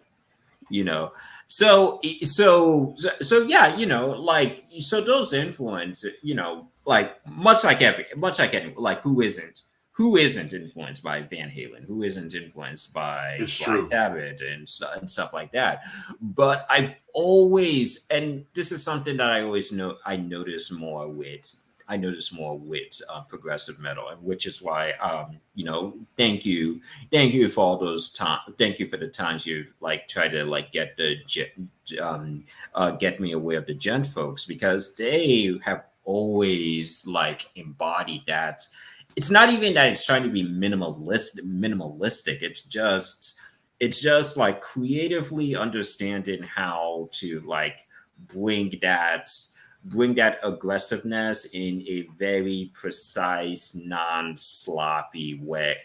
So yeah, so those influence, much like any, like who isn't influenced by Van Halen, who isn't influenced by Black Sabbath and stuff like that. But I've always, and this is something that I notice more with progressive metal, and which is why thank you for all those times. Thank you for the times you've tried to get me aware of the Gent folks, because they have always embodied that. It's not even that it's trying to be minimalistic. It's just like creatively understanding how to bring that aggressiveness in a very precise, non-sloppy way,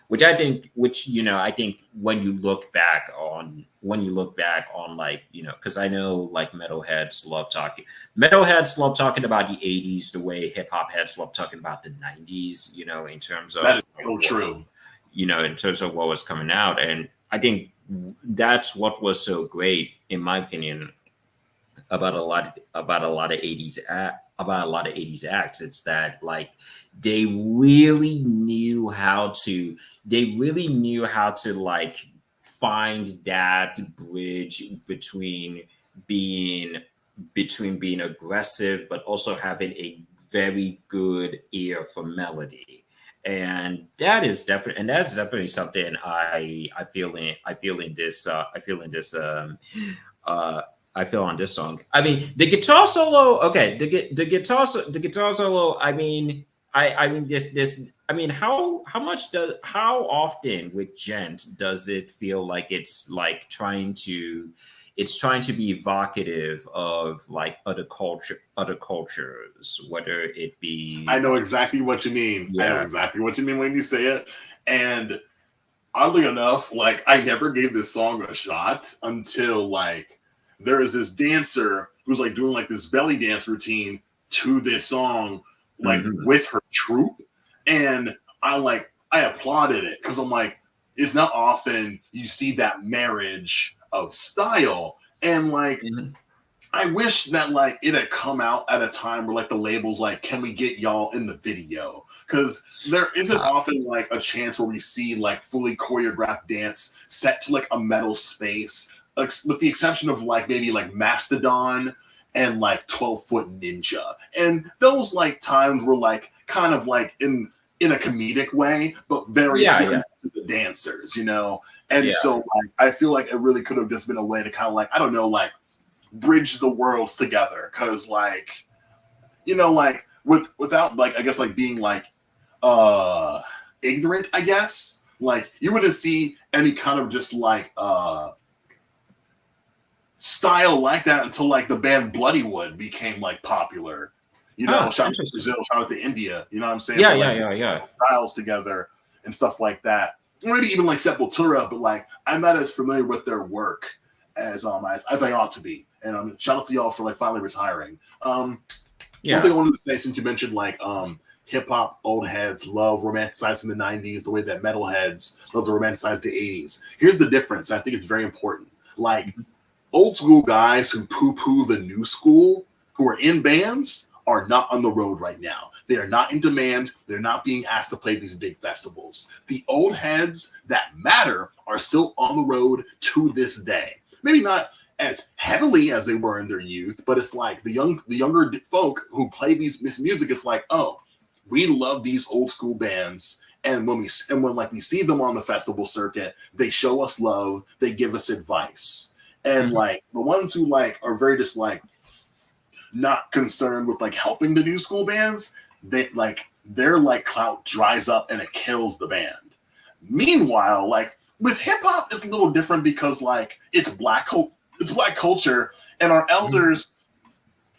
which I think when you look back on because I know metalheads love talking about the 80s the way hip hop heads love talking about the 90s, in terms of that is so true. In terms of what was coming out. And I think that's what was so great, in my opinion, about a lot of 80s acts. It's that they really knew how to find that bridge between being aggressive but also having a very good ear for melody. And that's definitely something I feel on this song. I mean, the guitar solo. Okay, the guitar solo. I mean, how often with Gent does it feel like it's trying to be evocative of other cultures, whether it be. I know exactly what you mean. Yeah. I know exactly what you mean when you say it. And oddly enough, I never gave this song a shot until there is this dancer who's doing this belly dance routine to this song, with her troupe. And I applauded it, because I'm it's not often you see that marriage of style. And I wish that it had come out at a time where the label's can we get y'all in the video? Because there isn't often a chance where we see fully choreographed dance set to a metal space. With the exception of maybe Mastodon and 12 Foot Ninja. And those times were kind of in in a comedic way, but very similar to the dancers, you know? And so like I feel like it really could have just been a way to kind of like, I don't know, like bridge the worlds together. Cause like, you know, like without like I guess like being like ignorant, I guess. Like you wouldn't see any kind of just like style like that until like the band Bloodywood became like popular. You know, shout out to Brazil, shout out to India. You know what I'm saying? Yeah. Styles together and stuff like that. Or maybe even like Sepultura, but like I'm not as familiar with their work as I ought to be. And shout out to y'all for like finally retiring. One thing I wanted to say, since you mentioned like hip hop old heads love romanticizing the 90s the way that metalheads love to romanticize the 80s. Here's the difference. I think it's very important. Like old school guys who poo-poo the new school who are in bands are not on the road right now. They are not in demand. They're not being asked to play these big festivals. The old heads that matter are still on the road to this day. Maybe not as heavily as they were in their youth, but it's like the younger folk who play this music. It's like, oh, we love these old school bands, and when we see them on the festival circuit, they show us love. They give us advice, and like the ones who like are very just like not concerned with like helping the new school bands, their like clout dries up and it kills the band. Meanwhile, like with hip hop, it's a little different because like it's black culture, and our elders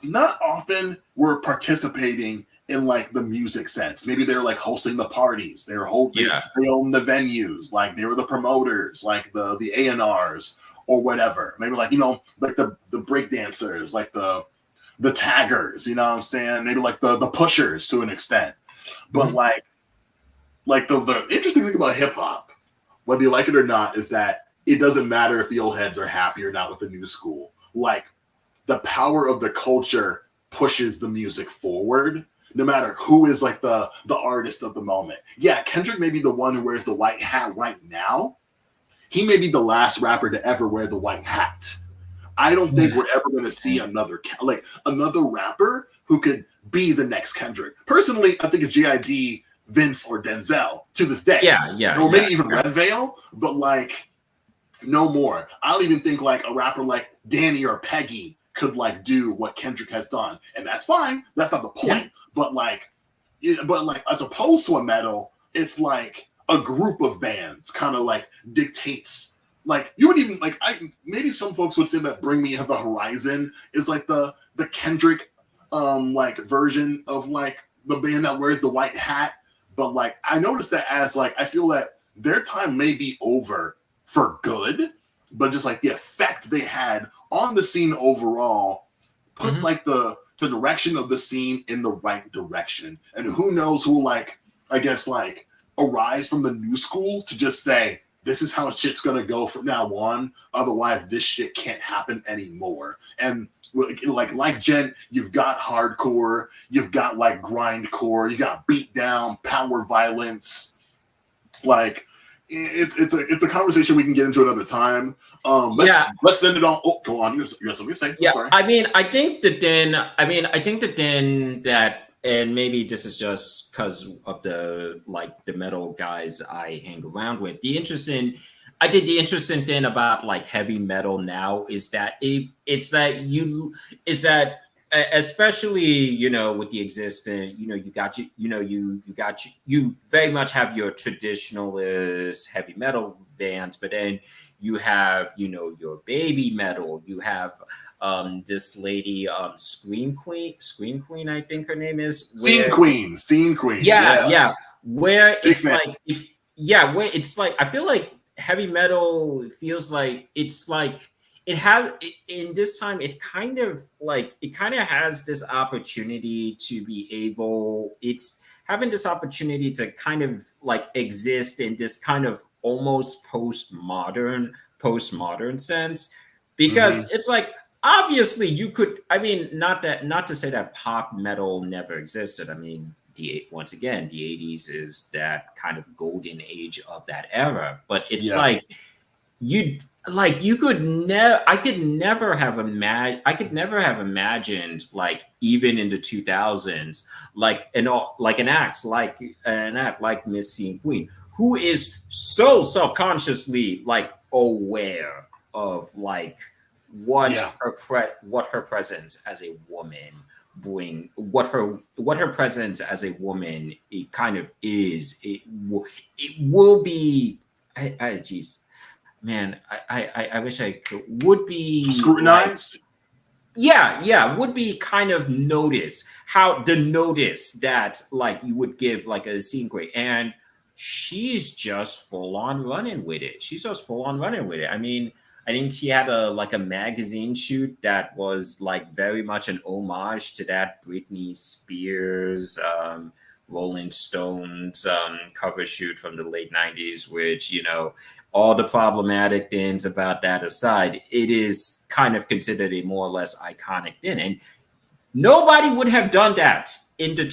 not often were participating in like the music sense. Maybe they're like hosting the parties. They own the venues, like they were the promoters, like the A&Rs or whatever. Maybe like, you know, like the break dancers, like the taggers, you know what I'm saying? Maybe like the pushers to an extent. But like the interesting thing about hip hop, whether you like it or not, is that it doesn't matter if the old heads are happy or not with the new school. Like the power of the culture pushes the music forward, no matter who is like the artist of the moment. Yeah, Kendrick may be the one who wears the white hat right now. He may be the last rapper to ever wear the white hat. I don't think we're ever going to see another rapper who could be the next Kendrick. Personally, I think it's JID, Vince, or Denzel to this day. Or maybe even Red Veil, but like no more. I don't even think like a rapper like Danny or Peggy could like do what Kendrick has done, and that's fine. That's not the point. But like as opposed to a metal, it's like a group of bands kind of like dictates. Like you would even like maybe some folks would say that Bring Me the Horizon is like the Kendrick like version of like the band that wears the white hat. But like I noticed that as like I feel that their time may be over for good, but just like the effect they had on the scene overall put like the direction of the scene in the right direction. And who knows who like I guess like arise from the new school to just say, this is how shit's gonna go from now on. Otherwise, this shit can't happen anymore. And like Jen, you've got hardcore, you've got like grindcore, you got beat down, power violence. Like it's a conversation we can get into another time. Let's end it on. Oh, go on. You have something to say? Yeah, sorry. I think that, and maybe this is just because of the metal guys I hang around with. The interesting thing about like heavy metal now is that especially, you know, with the existing, you know, you very much have your traditionalist heavy metal bands, but then you have, you know, your baby metal. You have this lady, Scream Queen, I think her name is. Scene Queen. Yeah. Where Big it's fan. like, where it's like, I feel like heavy metal feels like it's like it has in this time. It kind of has this opportunity to be able. It's having this opportunity to kind of like exist in this kind of almost postmodern sense, because it's like obviously you could, I mean, not to say that pop metal never existed. I mean, once again, the 80s is that kind of golden age of that era, but it's like like I could never have imagined, like, even in the 2000s, like an act like Miss Scene Queen, who is so self-consciously, like, aware of, like, Yeah. what her presence as a woman what her presence as a woman, it kind of is. It will be, geez, man, I wish I could, would be like, Scrutinized. yeah, would be kind of notice that, like, you would give, like, a scene great, and she's just full on running with it. She's just full on running with it. I mean, I think she had a magazine shoot that was, like, very much an homage to that Britney Spears, Rolling Stones cover shoot from the late 90s, which, all the problematic things about that aside, it is kind of considered a more or less iconic thing. And nobody would have done that back in the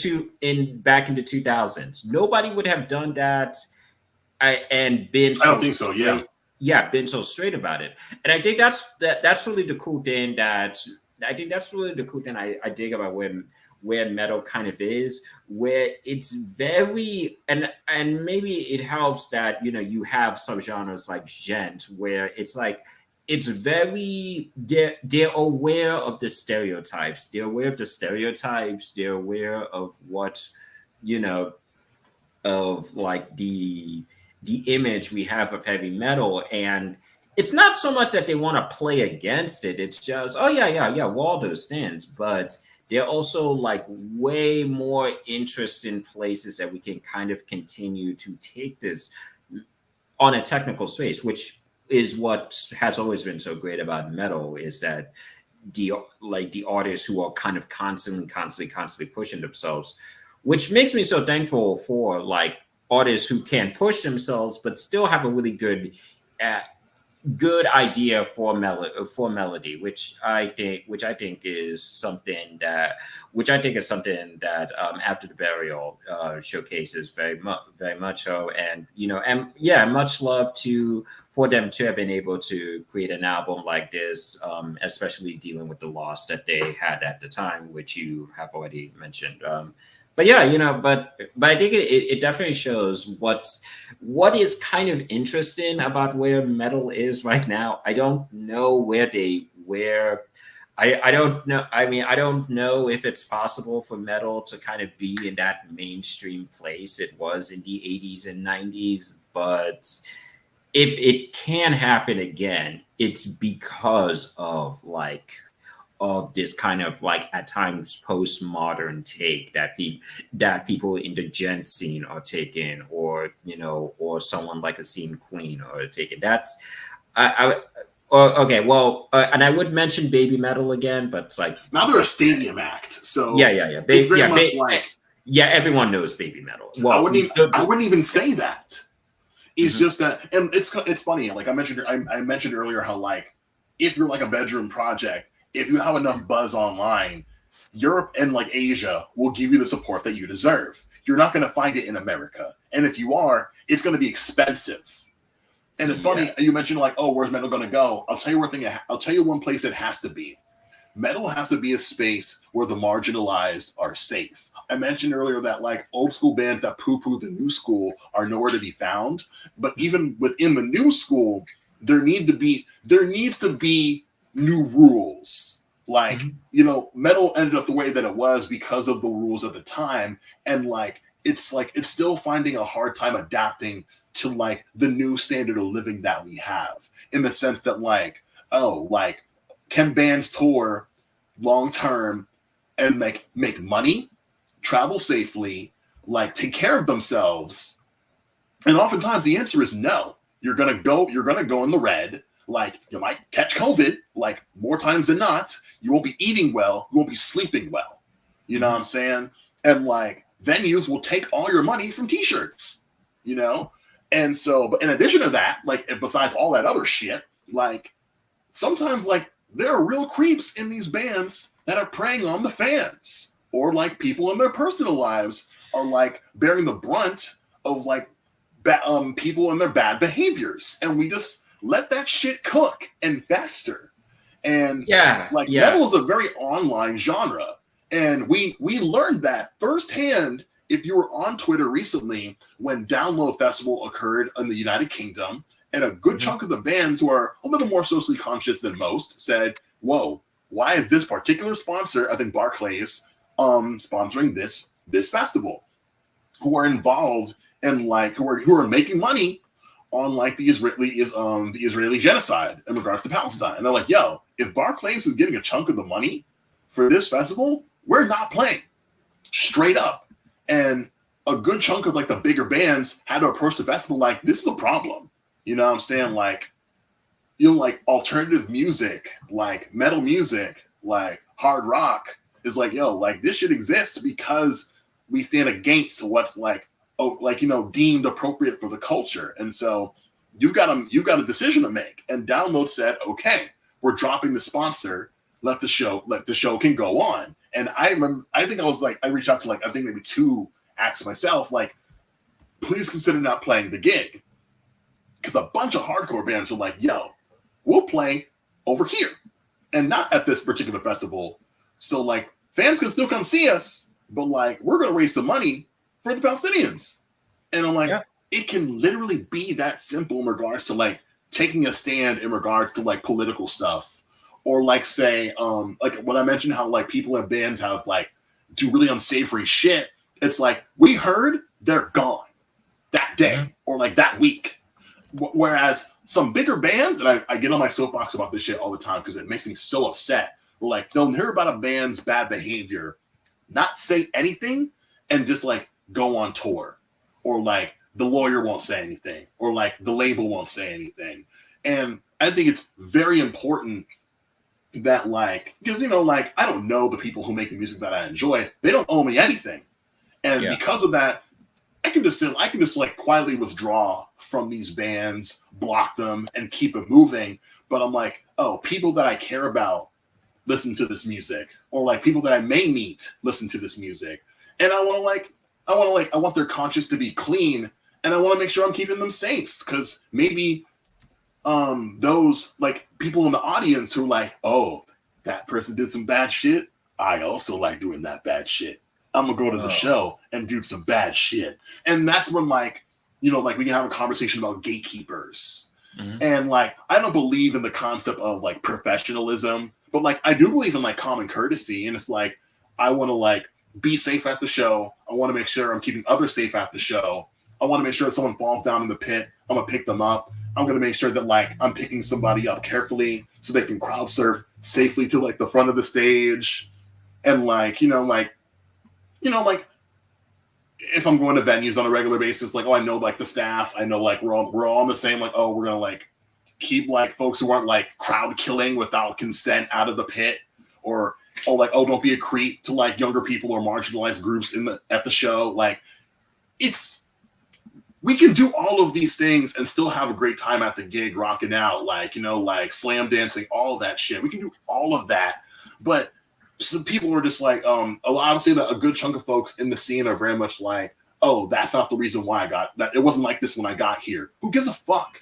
2000s. Nobody would have done that and been I so don't think so. Yeah. straight. Yeah, been so straight about it. And I think that's really the cool thing I dig about where metal kind of is, where it's very, and maybe it helps that you have subgenres like gent, where it's like, it's very, they're aware of the stereotypes. They're aware of the stereotypes. They're aware of what, of, like, the image we have of heavy metal. And it's not so much that they want to play against it. It's just, oh yeah, Waldo stands, but they're also, like, way more interested in places that we can kind of continue to take this on a technical space, which is what has always been so great about metal, is that the artists who are kind of constantly pushing themselves, which makes me so thankful for, like, artists who can push themselves but still have a really good idea for melody, which I think is something that After the Burial showcases very much so. And much love for them to have been able to create an album like this, especially dealing with the loss that they had at the time, which you have already mentioned. But yeah, but I think it definitely shows what is kind of interesting about where metal is right now. I don't know I don't know. I mean, I don't know if it's possible for metal to kind of be in that mainstream place it was in the 80s and 90s, but if it can happen again, it's because of, like, of this kind of, like, at times postmodern take that people in the gent scene are taking, or someone like a Scene Queen are taking. That's okay. Well, and I would mention Baby Metal again, but it's like, Now they're a stadium act, so yeah. it's very much like, yeah, everyone knows Baby Metal. Well, I wouldn't even say that. It's just that, and it's funny. Like I mentioned earlier, how, like, if you're like a bedroom project, if you have enough buzz online, Europe and, like, Asia will give you the support that you deserve. You're not going to find it in America, and if you are, it's going to be expensive. And it's funny, you mentioned, like, oh, where's metal going to go? I'll tell you one place it has to be. Metal has to be a space where the marginalized are safe. I mentioned earlier that, like, old school bands that poo-poo the new school are nowhere to be found. But even within the new school, there needs to be new rules. Like, metal ended up the way that it was because of the rules at the time. And, like, it's still finding a hard time adapting to, like, the new standard of living that we have, in the sense that, like, can bands tour long term and make money, travel safely, like, take care of themselves? And oftentimes the answer is no. You're gonna go in the red. Like, you might catch COVID, like, more times than not. You won't be eating well. You won't be sleeping well. You know what I'm saying? And, like, venues will take all your money from t-shirts, And so, but in addition to that, like, besides all that other shit, like, sometimes, like, there are real creeps in these bands that are preying on the fans, or, like, people in their personal lives are, like, bearing the brunt of, like, people and their bad behaviors. And we just, let that shit cook and fester. And Yeah, like yeah. metal is a very online genre. And we learned that firsthand if you were on Twitter recently when Download Festival occurred in the United Kingdom, and a good chunk of the bands who are a little more socially conscious than most said, whoa, why is this particular sponsor, I think Barclays, sponsoring this festival? Who are involved in like who are making money on like the Israeli genocide in regards to Palestine. And they're like, yo, if Barclays is getting a chunk of the money for this festival, we're not playing. Straight up. And a good chunk of like the bigger bands had to approach the festival like, this is a problem. You know what I'm saying? Like, you know, like alternative music, like metal music, like hard rock is like, yo, like this shit exists because we stand against what's like, oh, like, you know, deemed appropriate for the culture. And so you've got a decision to make. And Download said, okay, we're dropping the sponsor. Let the show can go on. And I think I was like, I reached out to like, I think maybe 2 acts myself, like, please consider not playing the gig. Because a bunch of hardcore bands were like, yo, we'll play over here and not at this particular festival. So like fans can still come see us, but like, we're going to raise some money for the Palestinians. And I'm like, It can literally be that simple in regards to like taking a stand in regards to like political stuff. Or like say, like when I mentioned how like people in bands have like do really unsavory shit, it's like we heard they're gone that day or like that week. Whereas some bigger bands, and I get on my soapbox about this shit all the time because it makes me so upset. We're like, they'll hear about a band's bad behavior, not say anything, and just like go on tour. Or like the lawyer won't say anything, or like the label won't say anything. And I think it's very important that like, because you know, like I don't know the people who make the music that I enjoy. They don't owe me anything. And because of that, I can just like quietly withdraw from these bands, block them, and keep it moving. But I'm like, oh, people that I care about listen to this music, or like people that I may meet listen to this music, and I want their conscience to be clean, and I want to make sure I'm keeping them safe because maybe those like people in the audience who are like, oh, that person did some bad shit. I also like doing that bad shit. I'm gonna go to the show and do some bad shit. And that's when like, you know, like we can have a conversation about gatekeepers. And like, I don't believe in the concept of like professionalism, but like, I do believe in like common courtesy. And it's like, I want to like be safe at the show. I want to make sure I'm keeping others safe at the show. I want to make sure if someone falls down in the pit, I'm gonna pick them up. I'm gonna make sure that like I'm picking somebody up carefully so they can crowd surf safely to like the front of the stage. And like, you know, like if I'm going to venues on a regular basis, like, oh, I know like the staff, I know like we're all on the same, like, oh, we're gonna like keep like folks who aren't like crowd killing without consent out of the pit, or like, oh, don't be a creep to like younger people or marginalized groups at the show. Like, we can do all of these things and still have a great time at the gig, rocking out, like, you know, like slam dancing, all that shit. We can do all of that, but some people are just like, I would say that a good chunk of folks in the scene are very much like, oh, that's not the reason why I got that. It wasn't like this when I got here. Who gives a fuck?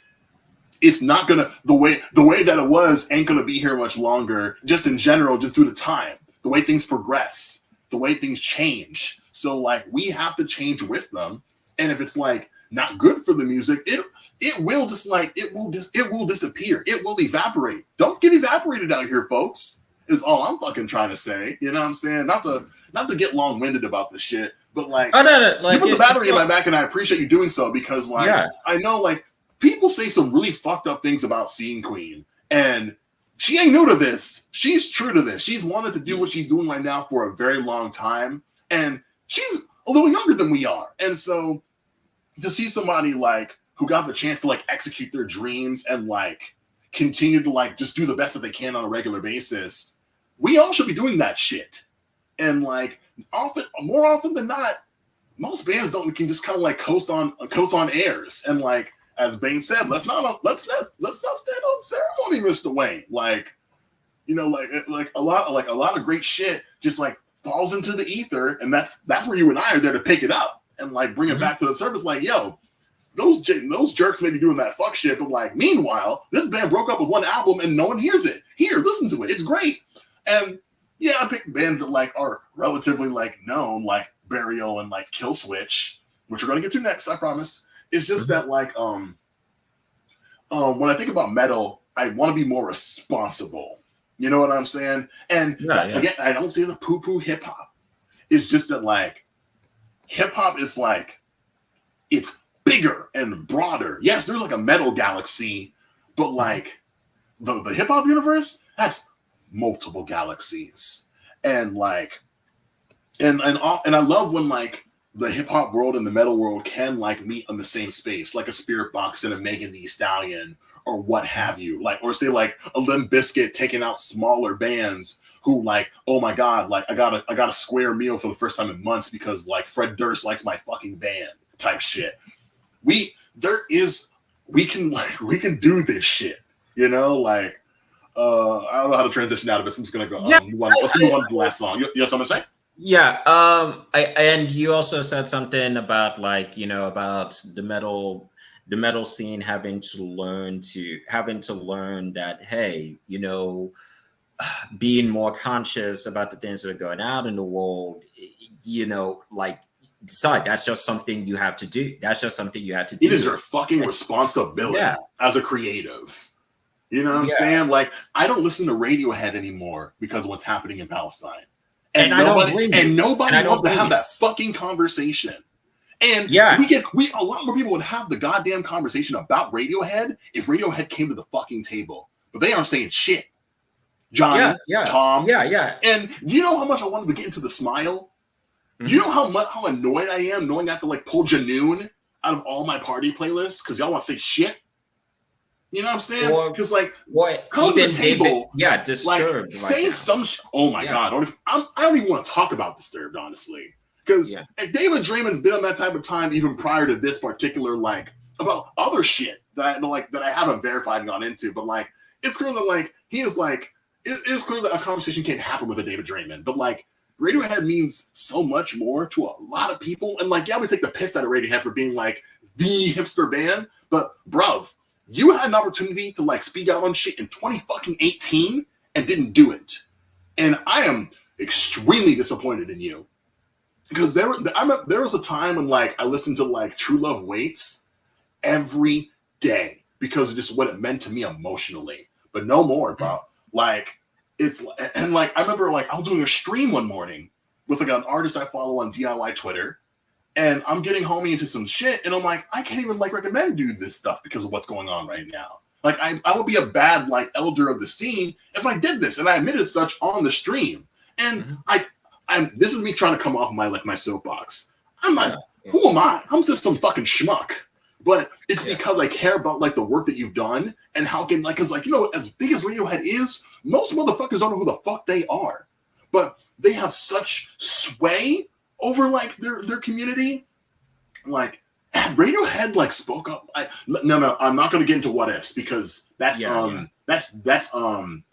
It's not gonna the way that it was ain't gonna be here much longer. Just in general, just due to time, the way things progress, the way things change. So like we have to change with them. And if it's like not good for the music, it will disappear. It will evaporate. Don't get evaporated out here, folks. Is all I'm fucking trying to say. You know what I'm saying? Not to get long-winded about this shit, but like, you put the battery in my back, and I appreciate you doing so because like I know like people say some really fucked up things about Scene Queen, and she ain't new to this. She's true to this. She's wanted to do what she's doing right now for a very long time, and she's a little younger than we are. And so to see somebody like who got the chance to like execute their dreams and like continue to like just do the best that they can on a regular basis, we all should be doing that shit. And like more often than not, most bands can just kind of like coast on airs. And like as Bane said, let's not stand on ceremony, Mr. Wayne. Like, you know, like a lot of great shit just like falls into the ether, and that's where you and I are there to pick it up and like bring it back to the surface. Like, yo, those jerks may be doing that fuck shit, but like, meanwhile, this band broke up with one album and no one hears it. Here, listen to it. It's great. And yeah, I picked bands that like are relatively like known, like Burial and like Killswitch, which we're gonna get to next, I promise. It's just that like when I think about metal, I want to be more responsible. You know what I'm saying? And again, I don't say the poo-poo hip hop. It's just that like hip hop is like it's bigger and broader. Yes, there's like a metal galaxy, but like the hip hop universe, that's multiple galaxies. And like and I love when like the hip hop world and the metal world can like meet on the same space, like a Spirit Box and a Megan Thee Stallion or what have you. Like, or say like a Limp Bizkit taking out smaller bands who like, oh my God, like I got a square meal for the first time in months because like Fred Durst likes my fucking band type shit. We can do this shit, you know, like I don't know how to transition out of this. I'm just gonna go. Let's move on to the last song. You have something to say? Yeah. And you also said something about like, you know, about the metal scene having to learn that, hey, you know, being more conscious about the things that are going out in the world, you know, like decide that's just something you have to do. That's just something you have to do. It is your fucking responsibility as a creative. You know what I'm saying? Like, I don't listen to Radiohead anymore because of what's happening in Palestine. And nobody wants to have that fucking conversation. And a lot more people would have the goddamn conversation about Radiohead if Radiohead came to the fucking table. But they aren't saying shit. Johnny, Tom. And do you know how much I wanted to get into the Smile? Mm-hmm. Do you know how annoyed I am knowing I have to like pull Janoon out of all my party playlists because y'all want to say shit? You know what I'm saying? Because like, come to the table, Disturbed. Like, say some. Oh my God, I don't even want to talk about Disturbed, honestly, because David Draymond's been on that type of time even prior to this particular like about other shit that I haven't verified and gone into, but like it's clear that like he is like it's clear that a conversation can't happen with a David Draymond, but like Radiohead means so much more to a lot of people, and like we take the piss out of Radiohead for being like the hipster band, but bruv. You had an opportunity to like speak out on shit in 2018 and didn't do it. And I am extremely disappointed in you. Because there was a time when like I listened to like True Love Waits every day because of just what it meant to me emotionally. But no more, bro. Like it's and like I remember like I was doing a stream one morning with like an artist I follow on DIY Twitter. And I'm getting homie into some shit, and I'm like, I can't even like recommend do this stuff because of what's going on right now. Like, I would be a bad like elder of the scene if I did this, and I admitted such on the stream. And this is me trying to come off my soapbox. I'm not. Who am I? I'm just some fucking schmuck. But it's because I care about like the work that you've done and how can like, cause like you know, as big as Radiohead is, most motherfuckers don't know who the fuck they are, but they have such sway over like their community. Like Radiohead like spoke up. No, I'm not gonna get into what ifs because that's I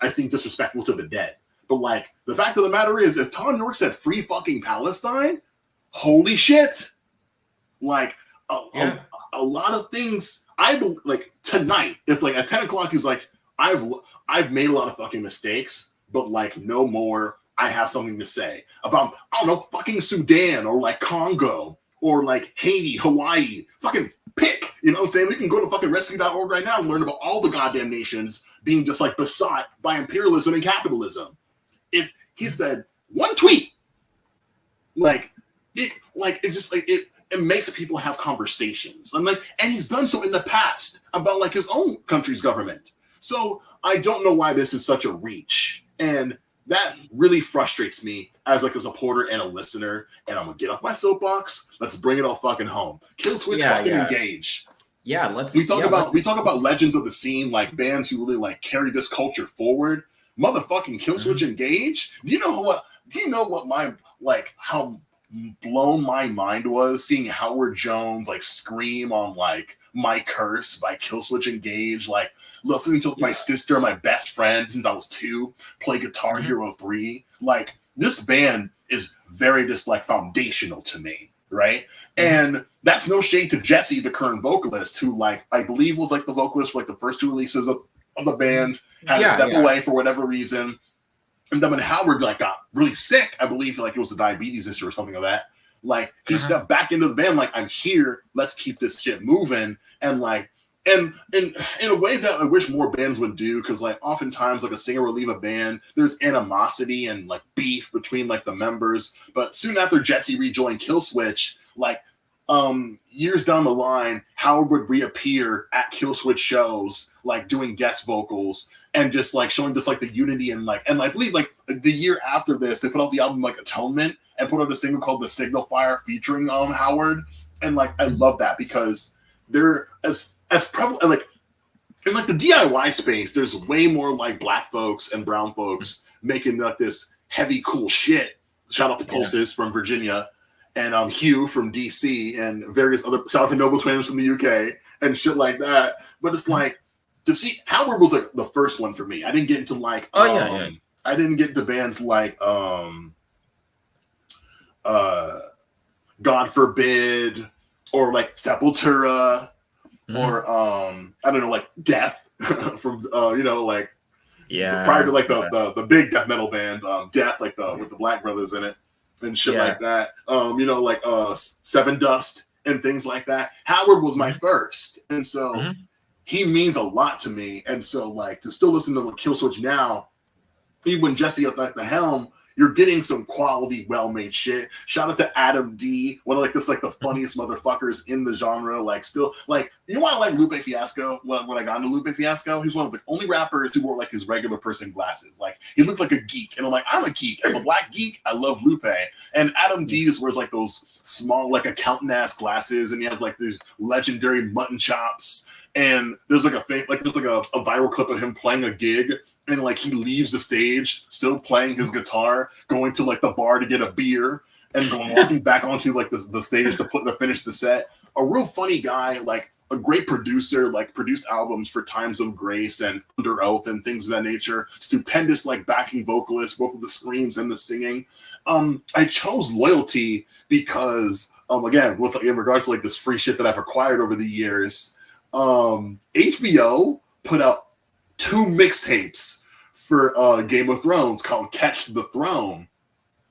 think disrespectful to the dead. But like the fact of the matter is if Tom York said free fucking Palestine, holy shit. Like a lot of things like tonight, it's like at 10 o'clock he's like, I've made a lot of fucking mistakes, but like no more. I have something to say about, I don't know, fucking Sudan or like Congo or like Haiti, Hawaii, fucking pick, you know what I'm saying? We can go to fucking rescue.org right now and learn about all the goddamn nations being just like besought by imperialism and capitalism. If he said one tweet, it makes people have conversations. And he's done so in the past about like his own country's government. So I don't know why this is such a reach. And that really frustrates me as like a supporter and a listener. And I'm gonna get off my soapbox. Let's bring it all fucking home. Killswitch fucking Engage. Yeah, we talk about legends of the scene, like bands who really like carry this culture forward. Motherfucking Killswitch Engage. Do you know what my like how blown my mind was seeing Howard Jones like scream on like My Curse by Killswitch Engage, like listening to my sister, my best friend since I was 2, play Guitar Hero 3. Like this band is very just like foundational to me. right? And that's no shade to Jesse, the current vocalist, who like I believe was like the vocalist for like the first 2 releases of the band, had to step away for whatever reason. And then when Howard like got really sick, I believe like it was a diabetes issue or something like that. Like he stepped back into the band, like I'm here, let's keep this shit moving, and like and in a way that I wish more bands would do, because like oftentimes like a singer will leave a band, there's animosity and like beef between like the members. But soon after Jesse rejoined Killswitch, like years down the line, Howard would reappear at Killswitch shows, like doing guest vocals and just like showing just like the unity and I believe like the year after this, they put out the album like Atonement and put out a single called The Signal Fire featuring Howard. And like I love that because they're as prevalent like in like the DIY space, there's way more like black folks and brown folks making like this heavy cool shit. Shout out to Pulses from Virginia and Hugh from DC and various other shout out to Noble Twins from the UK and shit like that. But it's like to see Howard was like the first one for me. I didn't get into like I didn't get to bands like God Forbid or like Sepultura or I don't know, like Death from prior to like the big death metal band Death, like with the Black Brothers in it and shit like that. Seven Dust and things like that. Howard was my first, and so he means a lot to me. And so like to still listen to Killswitch now, even when Jesse at the helm, you're getting some quality, well-made shit. Shout out to Adam D, one of like the funniest motherfuckers in the genre. Like still, like you know why I like Lupe Fiasco? When I got into Lupe Fiasco, he's one of the only rappers who wore like his regular person glasses. Like he looked like a geek, and I'm like, I'm a geek. As a black geek, I love Lupe. And Adam D just wears like those small like accountant ass glasses, and he has like these legendary mutton chops. And there's like a viral clip of him playing a gig. And like he leaves the stage, still playing his guitar, going to like the bar to get a beer, and walking back onto like the stage to finish the set. A real funny guy, like a great producer, like produced albums for Times of Grace and Under Oath and things of that nature. Stupendous like backing vocalist, both with the screams and the singing. I chose Loyalty because again, in regards to like this free shit that I've acquired over the years, HBO put out 2 mixtapes for Game of Thrones called Catch the Throne.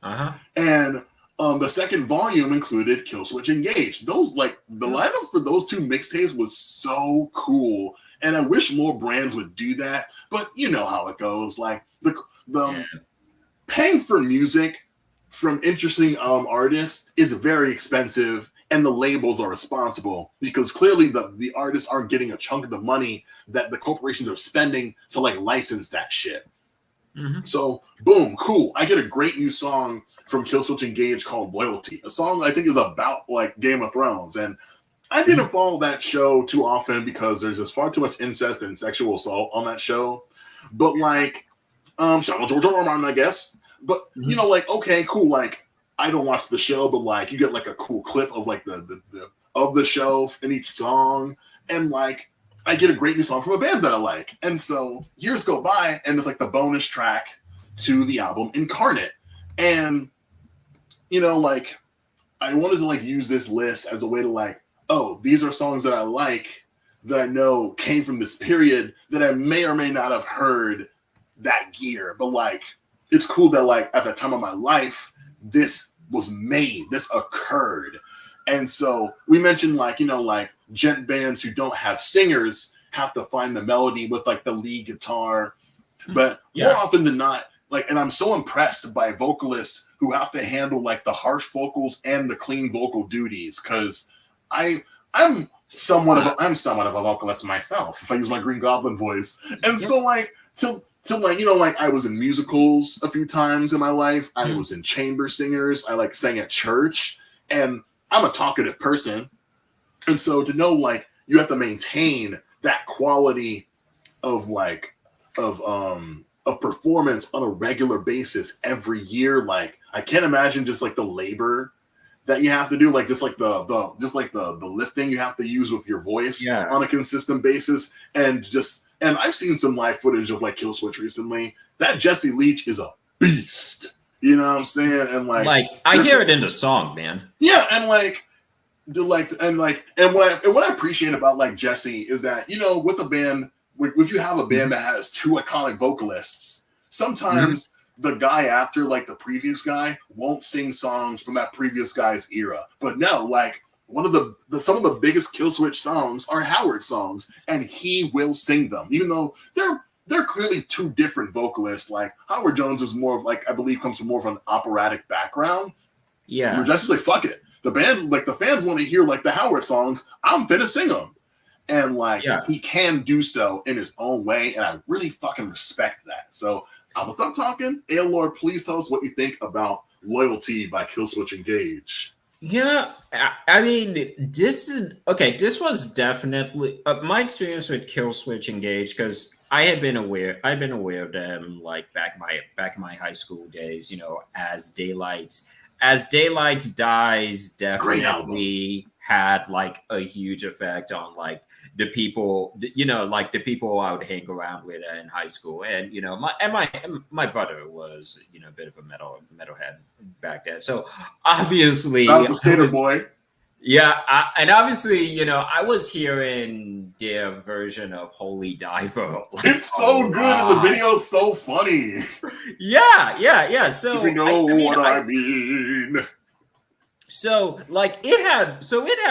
And the second volume included Killswitch Engage. Those like the lineup for those 2 mixtapes was so cool. And I wish more brands would do that. But you know how it goes. Like the paying for music from interesting artists is very expensive, and the labels are responsible because clearly the artists aren't getting a chunk of the money that the corporations are spending to like license that shit. So boom, cool. I get a great new song from Killswitch Engage called Loyalty, a song I think is about like Game of Thrones. And I didn't follow that show too often because there's just far too much incest and sexual assault on that show. But like, shout out George Orwell, I guess. But you know, like, okay, cool. Like, I don't watch the show, but like, you get like a cool clip of like the show in each song, and like, I get a great new song from a band that I like. And so years go by, and it's like the bonus track to the album Incarnate. And you know, like, I wanted to like use this list as a way to like, oh, these are songs that I like that I know came from this period that I may or may not have heard that year, but like, it's cool that like at the time of my life, this was made, this occurred. And so we mentioned like, you know, like gent bands who don't have singers have to find the melody with like the lead guitar. But more often than not, like, and I'm so impressed by vocalists who have to handle like the harsh vocals and the clean vocal duties. Cause I'm somewhat of a vocalist myself, if I use my Green Goblin voice. And so like to like, you know, like I was in musicals a few times in my life. I was in chamber singers. I like sang at church, and I'm a talkative person. And so to know like you have to maintain that quality of like of performance on a regular basis every year. Like I can't imagine just like the labor that you have to do, like just like the lifting you have to use with your voice on a consistent basis. And I've seen some live footage of like Killswitch recently. That Jesse Leach is a beast. You know what I'm saying? And Like I hear it in the song, man. Yeah, and what I appreciate about like Jesse is that, you know, with a band, if you have a band that has two iconic vocalists, sometimes the guy after like the previous guy won't sing songs from that previous guy's era. But no, like one of some of the biggest Killswitch songs are Howard songs, and he will sing them, even though they're clearly two different vocalists. Like Howard Jones is more of like, I believe, comes from more of an operatic background. Yeah. We're just like, fuck it. The band, like the fans want to hear like the Howard songs. I'm finna sing them. And like he can do so in his own way. And I really fucking respect that. So I'm gonna stop talking. Lord, please tell us what you think about Loyalty by Killswitch Engage. Yeah, I mean, this was definitely my experience with Killswitch Engage, because I've been aware of them like back in my high school days, you know, as Daylight Dies definitely had like a huge effect on like the people, you know, like the people I would hang around with in high school. And you know, my brother was, you know, a bit of a metalhead back then, so obviously I was a skater boy. Yeah, and obviously, you know, I was hearing their version of Holy Diver. Like, it's so good, and the video's so funny. Yeah. So if you know what I mean. So like it had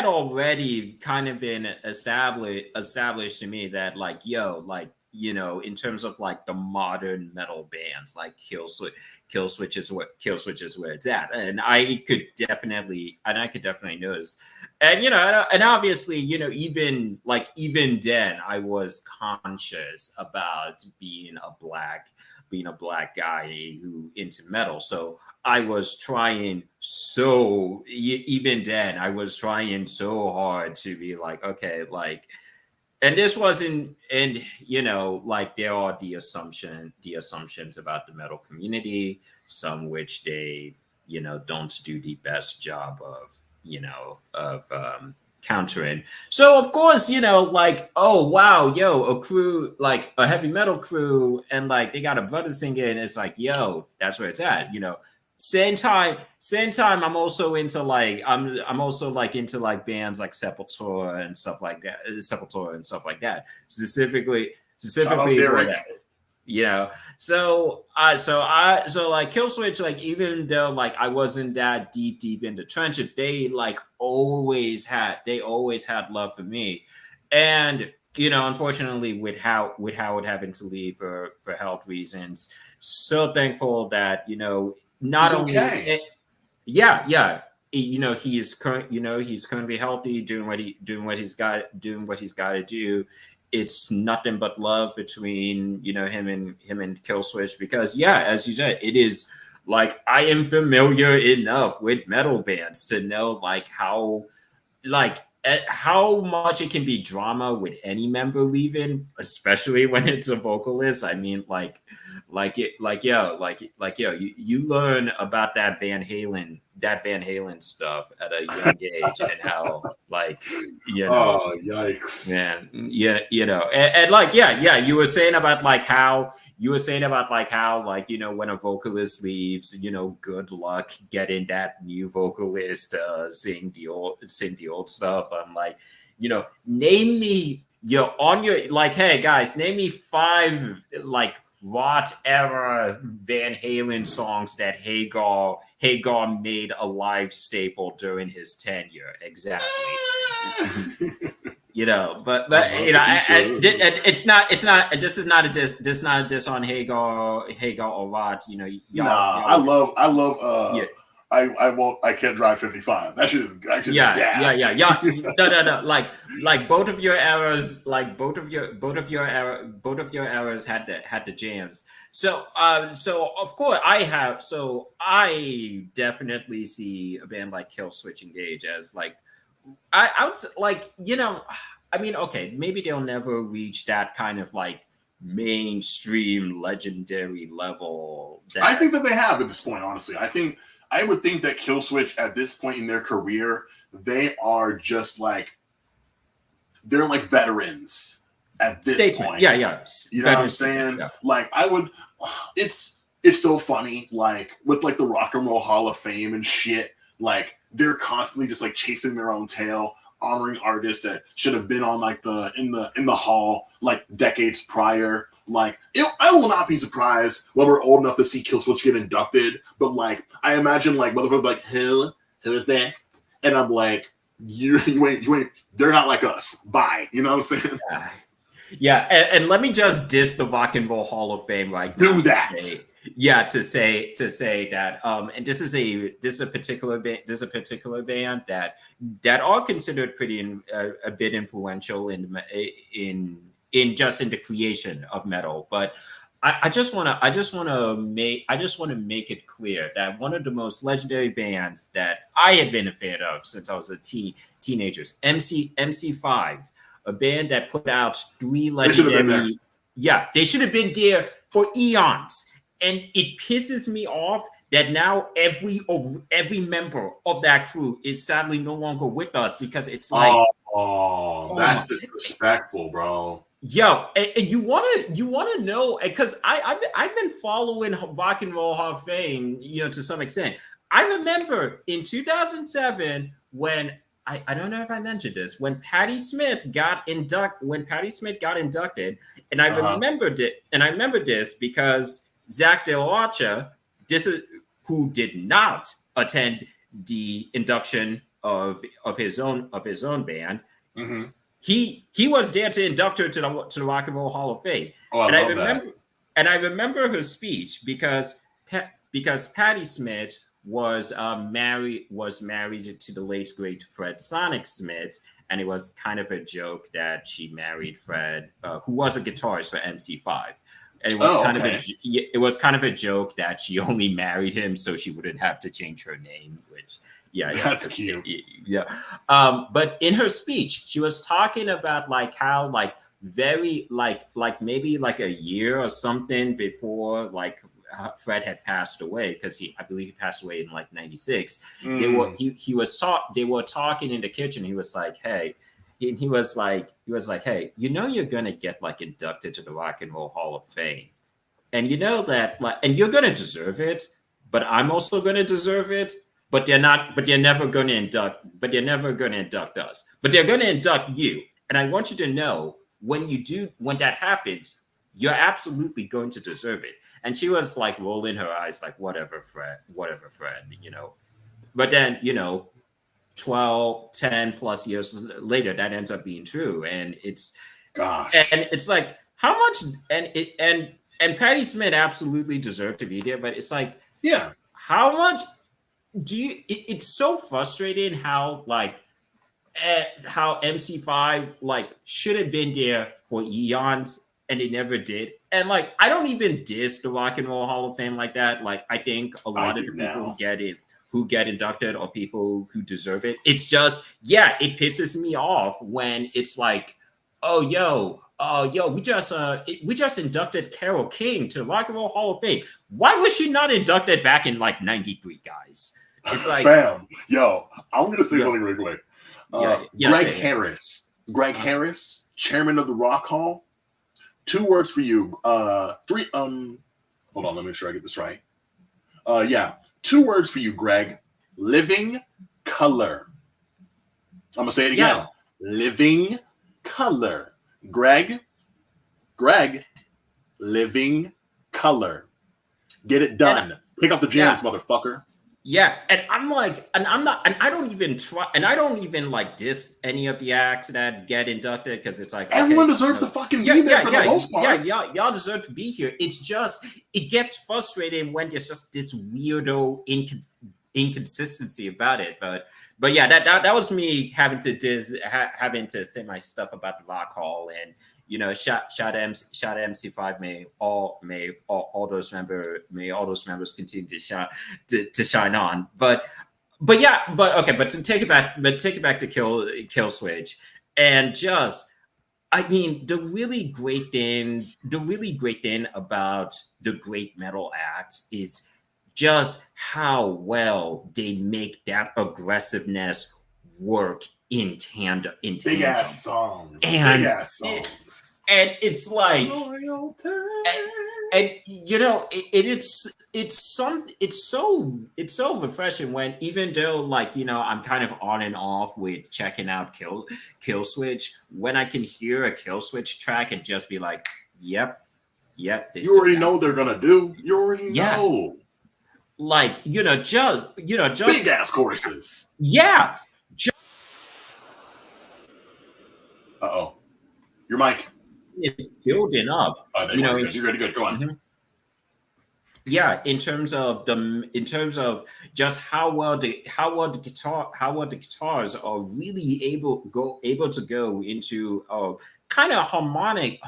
already kind of been established to me that like, yo, like, you know, in terms of like the modern metal bands, like Killswitch is where it's at, and I could definitely notice, and you know, and obviously, you know, even then, I was conscious about being a black guy who into metal, so I was trying even then I was trying so hard to be like, okay, like. And this wasn't, and you know, like there are the assumptions about the metal community, some which they, you know, don't do the best job of, you know, of countering. So of course, you know, like, oh wow, yo, a crew, like a heavy metal crew, and like they got a brother singing, it's like, yo, that's where it's at, you know. Same time, I'm also into like I'm also like into like bands like Sepultura and stuff like that. Specifically for that. You know, so like Killswitch, like even though like I wasn't that deep in the trenches, they always had love for me. And you know, unfortunately, with Howard having to leave for health reasons, so thankful that, you know, not he's only okay. You know, he's currently healthy, doing what he's got to do. It's nothing but love between, you know, him and Killswitch, because yeah, as you said, it is like I am familiar enough with metal bands to know like how much it can be drama with any member leaving, especially when it's a vocalist. I mean, you learn about that Van Halen stuff at a young age, and how, like, you know, oh yikes, man, yeah, you know, and like, yeah, you were saying about like how, like, you know, when a vocalist leaves, you know, good luck getting that new vocalist sing the old stuff. I'm like, you know, name me hey guys, name me 5 like Rot era Van Halen songs that Hagar made a live staple during his tenure. Exactly. You know, but you know, it's not. This is not a diss. This is not a diss on Hagar or Rot. You know, I love. Yeah. I can't drive 55. That shit is actually gas. Yeah. No. Like both of your eras, had the jams. So of course I definitely see a band like Killswitch Engage as like, I would like, you know, I mean, okay, maybe they'll never reach that kind of like mainstream legendary level. I think that they have at this point, honestly. I would think that Killswitch at this point in their career, they are just like, they're like veterans at this point. Yeah. You know what I'm saying? Yeah. Like it's it's so funny, like with like the Rock and Roll Hall of Fame and shit. Like they're constantly just like chasing their own tail, honoring artists that should have been on like in the hall like decades prior. Like I will not be surprised when we're old enough to see Killswitch get inducted. But like I imagine like motherfuckers like who is this? And I'm like you ain't. They're not like us. Bye. You know what I'm saying? Yeah, and let me just diss the Rock and Roll Hall of Fame right now. Do that. To say that and this is a particular band that are considered pretty a bit influential in the creation of metal, but I just want to make it clear that one of the most legendary bands that I have been a fan of since I was a teenager, MC5, a band that put out 3 legendary. They should have been there for eons. And it pisses me off that now every member of that crew is sadly no longer with us, because it's like, that's disrespectful, bro. Yo, and you wanna know, because I've been following Rock and Roll Hall of Fame, to some extent. I remember in 2007 when I don't know if I mentioned this, when Patti Smith got inducted, and I remembered it, and I remember this because Zach De La Rocha, who did not attend the induction of his own band, mm-hmm. he was there to induct her to the Rock and Roll Hall of Fame. I remember her speech because Patti Smith was married to the late great Fred Sonic Smith, and it was kind of a joke that she married Fred, who was a guitarist for MC5. And it was kind of a joke that she only married him so she wouldn't have to change her name, which that's cute. Yeah. But in her speech, she was talking about like how like very like maybe like a year or something before like Fred had passed away, because I believe he passed away in like 96. They were talking in the kitchen. He was like, hey. He was like, hey, you're gonna get like inducted to the Rock and Roll Hall of Fame, and you know that, like, and you're gonna deserve it, but I'm also gonna deserve it. But they're never gonna induct us. But they're gonna induct you, and I want you to know when that happens, you're absolutely going to deserve it. And she was like rolling her eyes, like whatever, Fred. But then 10 plus years later, that ends up being true, and it's like how much, and Patti Smith absolutely deserved to be there, but it's like, how much do you? It's so frustrating how how MC5 like should have been there for eons and they never did, and like I don't even diss the Rock and Roll Hall of Fame like that. Like I think a lot of the people who get inducted or people who deserve it. It's just, it pisses me off when it's like, we just inducted Carole King to the Rock and Roll Hall of Fame. Why was she not inducted back in like 93, guys? It's like, fam, I'm gonna say something real quick. Greg Harris, chairman of the Rock Hall. 2 words for you. 3. Hold on, let me make sure I get this right. 2 words for you, Greg. Living color. I'm gonna say it again. Living color. Greg, living color. Get it done. Pick up the jams, motherfucker. Yeah, and I'm like, and I'm not, and I don't even like diss any of the acts that get inducted, because it's like everyone deserves to fucking be there for the most part. Y'all deserve to be here. It's just, it gets frustrating when there's just this weirdo inconsistency about it. But yeah, that was me having to say my stuff about the Rock Hall, and shout MC5. May all those members continue to shine on. But to take it back to Kill Switch, and just, I mean, the really great thing about the great metal acts is just how well they make that aggressiveness work in tandem. Big ass songs. And it's like, And it's so refreshing when, even though, like, I'm kind of on and off with checking out Kill Switch, when I can hear a Kill Switch track and just be like, yep, they You already stood know out. what they're gonna do. You already Yeah. know. Like, just Big ass choruses. yeah. Uh-oh. Your mic. It's building up. There you go. You're good. Go on. Mhm. Yeah, in terms of just how well the guitars are really able to go into a kind of harmonic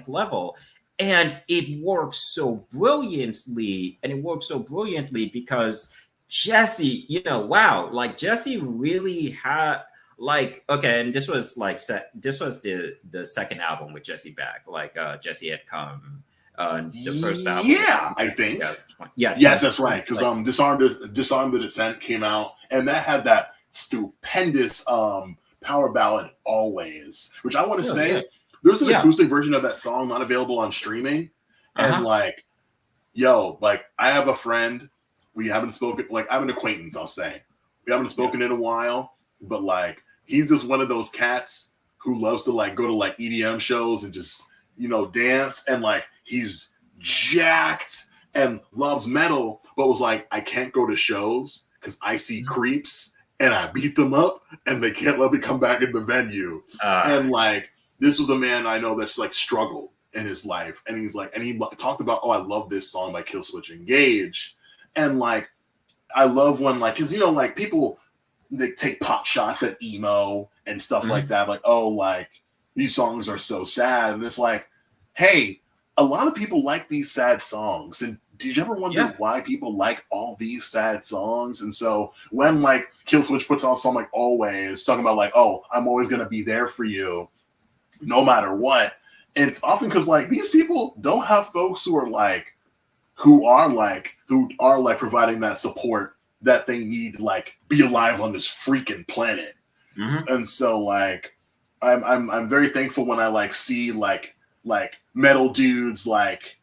level, and it works so brilliantly, because Jesse, wow, like Jesse really had, like, okay, and this was the second album with Jesse back, like Jesse had come. The first album. Yeah, I think. Yeah. Yes, that's right. Because Disarm the Descent came out, and that had that stupendous power ballad Always, which I want to say there's an acoustic version of that song not available on streaming. And like, like I have a friend, we haven't spoken, like I have an acquaintance, I'll say. We haven't spoken in a while, but like he's just one of those cats who loves to like go to like EDM shows and just, dance, and like he's jacked and loves metal, but was like, I can't go to shows because I see creeps and I beat them up and they can't let me come back in the venue. And like, this was a man I know that's like struggled in his life. And he's like, and he talked about, oh, I love this song by Killswitch Engage. And like, I love when like, cause like people, they take pot shots at emo and stuff like that. Like, oh, like these songs are so sad. And it's like, hey, a lot of people like these sad songs. And did you ever wonder why people like all these sad songs? And so when like Killswitch puts out a song like Always, talking about like, oh, I'm always going to be there for you no matter what. And it's often because like these people don't have folks who are providing that support that they need to like be alive on this freaking planet. And so like I'm very thankful when I like see like metal dudes like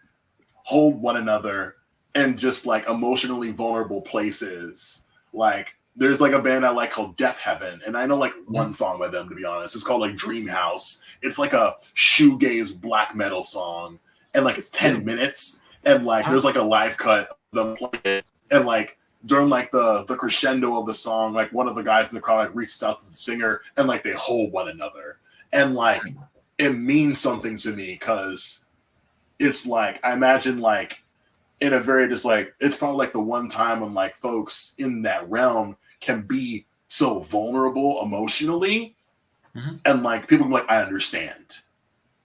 hold one another in just like emotionally vulnerable places. Like there's like a band I like called Death Heaven, and I know like one song by them, to be honest. It's called like Dream House. It's like a shoegaze black metal song, and like it's 10 minutes, and like there's like a live cut of them playing, and like during like the crescendo of the song, like one of the guys in the crowd like reaches out to the singer and like they hold one another, and like it means something to me because it's like I imagine like in a very just like it's probably like the one time when like folks in that realm can be so vulnerable emotionally, and like people can be like, I understand.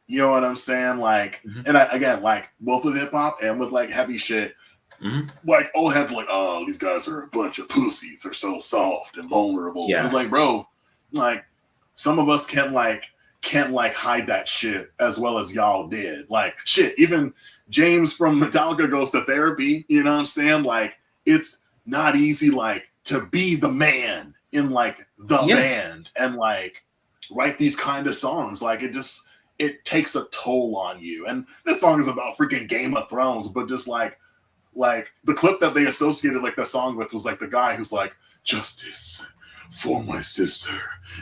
You know what I'm saying? Like, and again, like both with hip hop and with like heavy shit, like old heads are like, oh, these guys are a bunch of pussies. They're so soft and vulnerable. Yeah. It's like, bro, like some of us can't hide that shit as well as y'all did. Like shit, even James from Metallica goes to therapy. You know what I'm saying? Like it's not easy like to be the man in like the band and like write these kind of songs. Like it takes a toll on you. And this song is about freaking Game of Thrones, but just like the clip that they associated like the song with was like the guy who's like, justice for my sister.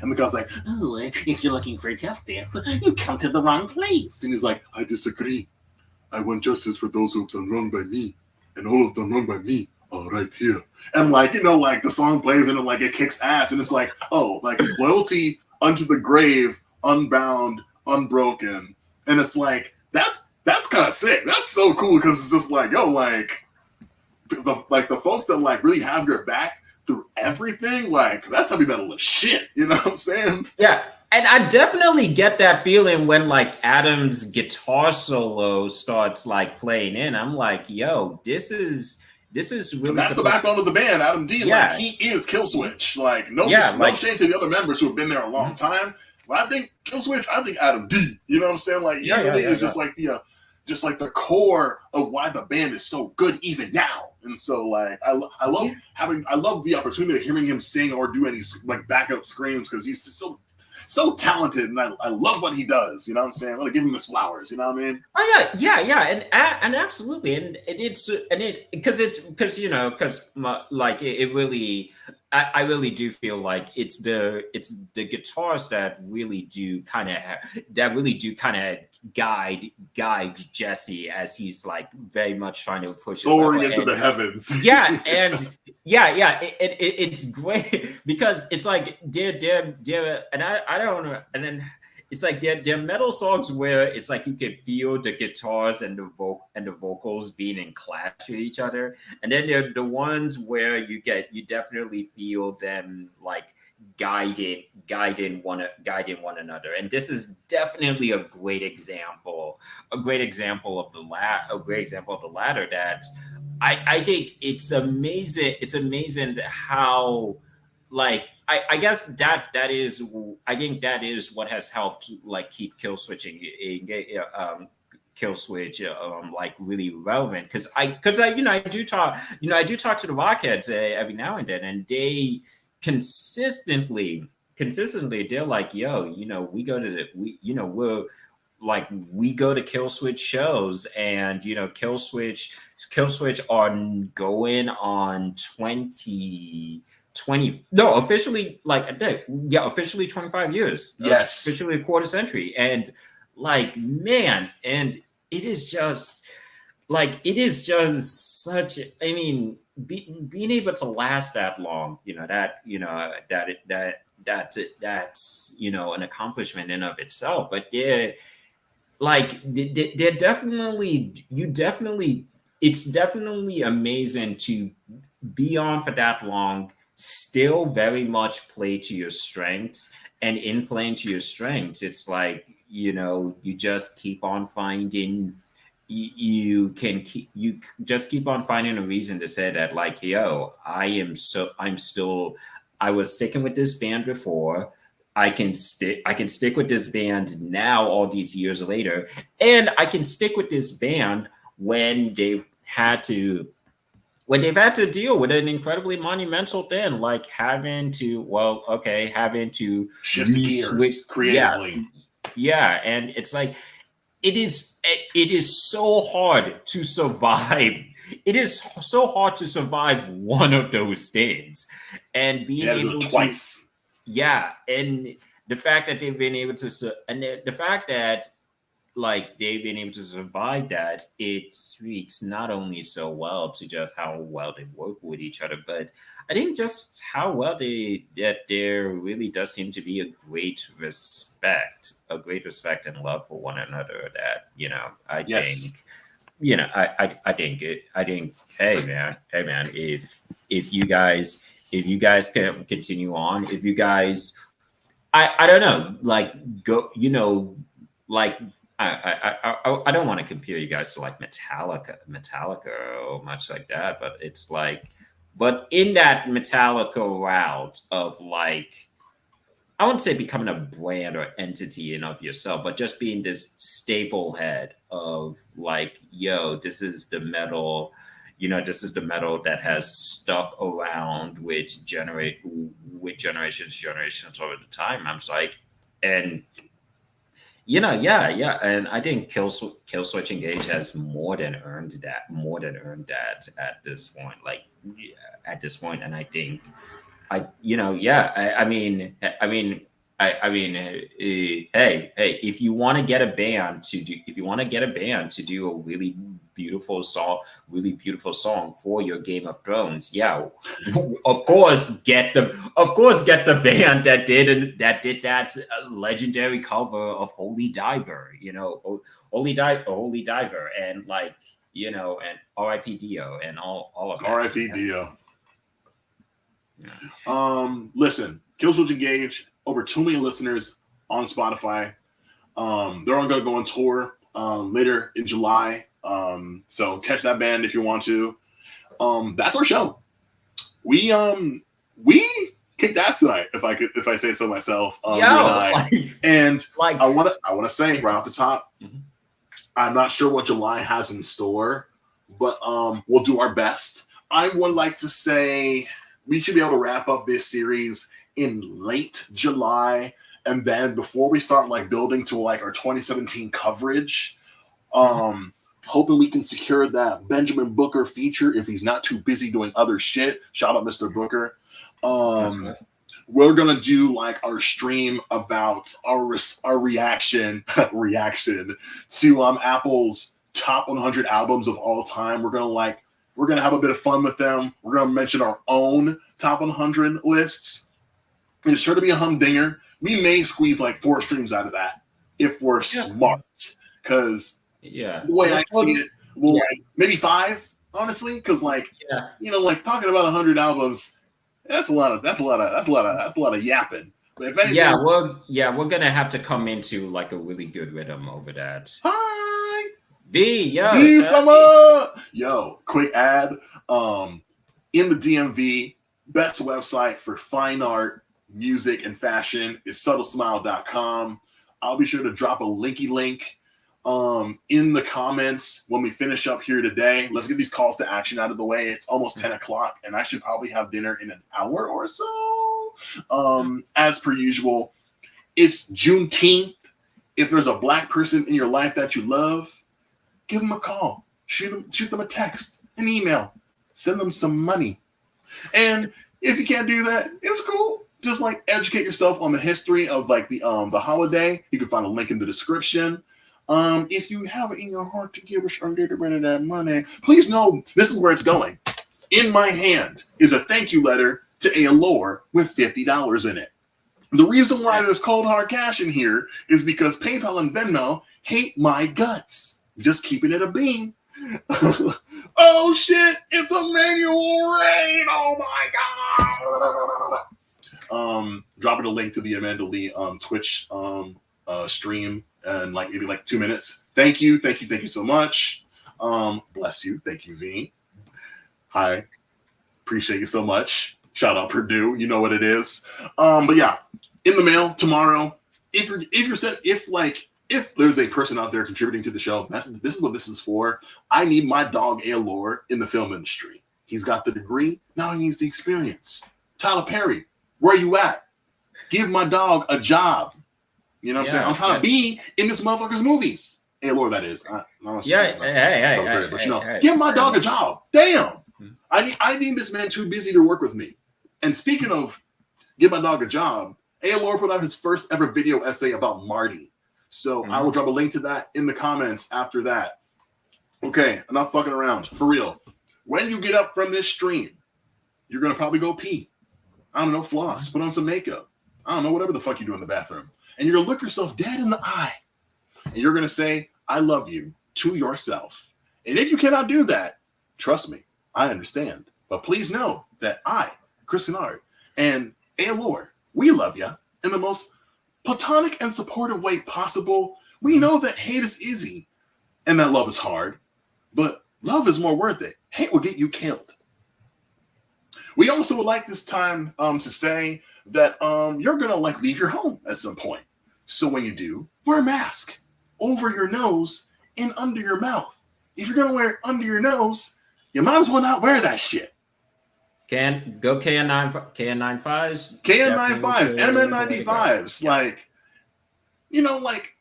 And the guy's like, oh, if you're looking for justice, you come to the wrong place. And he's like, I disagree. I want justice for those who've done wrong by me. And all of them wrong by me are right here. And like, like the song plays and like it kicks ass. And it's like, oh, like loyalty unto the grave, unbound, unbroken. And it's like, that's kind of sick. That's so cool because it's just like, yo, like the folks that like really have your back through everything, like that's heavy metal as shit. You know what I'm saying? Yeah. And I definitely get that feeling when like Adam's guitar solo starts like playing in. I'm like, yo, this is really. And that's the backbone of the band, Adam D. Yeah. Like he is Killswitch. Like no shame to the other members who have been there a long time. But I think Killswitch, I think Adam D. You know what I'm saying? Like he really is just like the core of why the band is so good even now. And so like I love the opportunity of hearing him sing or do any like backup screams because he's just so so talented, and I love what he does. You know what I'm saying? I want to give him his flowers. You know what I mean? Oh yeah, and absolutely, and it because like it really, I really do feel like it's the guitars that really do kind of guide Jesse as he's like very much trying to push soaring into the heavens. Yeah, and it's great because it's like they're and I don't know, and then it's like they're metal songs where it's like you can feel the guitars and the vocals being in clash with each other, and then they're the ones where you definitely feel them like guiding one another, and this is definitely a great example of the latter. That I think it's amazing. It's amazing how, like, I guess that is, I think that is what has helped like keep kill switch like really relevant, because I do talk to the Rockheads every now and then, and they consistently they're like, yo, we go to we go to Kill Switch shows, and Kill Switch are going on 20 no, officially, officially 25 years. Yes, officially a quarter century. And like, man, and it is just such, I mean, being able to last that long, that's an accomplishment in of itself. But they're definitely, it's definitely amazing to be on for that long, still very much play to your strengths, and in playing to your strengths, it's like, you just keep on finding, you just keep on finding a reason to say that, like, yo, I was sticking with this band before, I can stick with this band now, all these years later, and I can stick with this band when they've had to deal with an incredibly monumental thing, like having to shift gears creatively. Yeah, and it's like, it is so hard to survive. It is so hard to survive one of those things, and being able to twice. Yeah, and the fact that they've been able to, and the fact that, like, they've been able to survive that, it speaks not only so well to just how well they work with each other, but I think just how well there really does seem to be a great respect and love for one another. That I think, hey man, if you guys can continue on, if you guys, I don't know, like, go, like, I don't want to compare you guys to like Metallica or much like that, but it's like, but in that Metallica route of, like, I wouldn't say becoming a brand or entity in of yourself, but just being this staple head of, like, yo, this is the metal that has stuck around with generations over the time. I'm just like, and yeah, and I think Kill Switch Engage has more than earned that at this point. Like, and I think hey, if you want to get a band to do a really beautiful song for your Game of Thrones, yeah, of course get the band that did that legendary cover of Holy Diver, Holy Diver, and, like, and R.I.P. Dio, and all of that. R.I.P. Dio. Yeah. Listen, Kill Switch Engage, over 2 million listeners on Spotify. They're all gonna go on tour later in July. So catch that band if you want to. That's our show. We kicked ass tonight, if I say so myself. And I wanna say right off the top, I'm not sure what July has in store, but we'll do our best. I would like to say we should be able to wrap up this series in late July And then before we start like building to like our 2017 coverage, hoping we can secure that Benjamin Booker feature if he's not too busy doing other shit. Shout out Mr. Booker. We're gonna do like our stream about our reaction to Apple's top 100 albums of all time. We're gonna have a bit of fun with them. We're gonna mention our own top 100 lists. It's sure to be a humdinger. We may squeeze like 4 streams out of that if we're smart, because the way I see it, like maybe 5, honestly, because like like talking about 100 albums, that's a lot of yapping. But if anything, we're gonna have to come into like a really good rhythm over that. Hi, V Summer. Yo, quick ad. In the DMV, Bet's website for fine art, music, and fashion is subtlesmile.com. I'll be sure to drop a linky link in the comments when we finish up here today. Let's get these calls to action out of the way. It's almost 10 o'clock, and I should probably have dinner in an hour or so. As per usual, it's Juneteenth. If there's a Black person in your life that you love, give them a call. Shoot them a text, an email. Send them some money. And if you can't do that, it's cool. Just like educate yourself on the history of like the holiday. You can find a link in the description. If you have it in your heart to give us under the rent of that money, please know this is where it's going. In my hand is a thank you letter to Alor with $50 in it. The reason why there's cold hard cash in here is because PayPal and Venmo hate my guts. Just keeping it a bean. Oh shit! It's a manual rain. Oh my god! Dropping a link to the Amanda Lee Twitch stream in like maybe like 2 minutes. Thank you so much. Bless you. Thank you, V. Hi, appreciate you so much. Shout out Purdue. You know what it is. But yeah, in the mail tomorrow. If there's a person out there contributing to the show, this is what this is for. I need my dog Alor in the film industry. He's got the degree. Now he needs the experience. Tyler Perry, where you at? Give my dog a job. You know what I'm saying? I'm trying to be in this motherfucker's movies. Alor, that is. Give my dog a job. Damn. I need this man too busy to work with me. And speaking of give my dog a job, Alor put out his first ever video essay about Marty. So I will drop a link to that in the comments after that. Okay, enough fucking around. For real. When you get up from this stream, you're going to probably go pee. I don't know, floss, put on some makeup. I don't know, whatever the fuck you do in the bathroom. And you're going to look yourself dead in the eye. And you're going to say, I love you to yourself. And if you cannot do that, trust me, I understand. But please know that I, Chris Kennard, and Alor, we love you in the most platonic and supportive way possible. We know that hate is easy and that love is hard, but love is more worth it. Hate will get you killed. We also would like this time to say that you're gonna like leave your home at some point. So when you do, wear a mask over your nose and under your mouth. If you're gonna wear it under your nose, you might as well not wear that shit. Go KN95s. KN95s, MN95s. Like,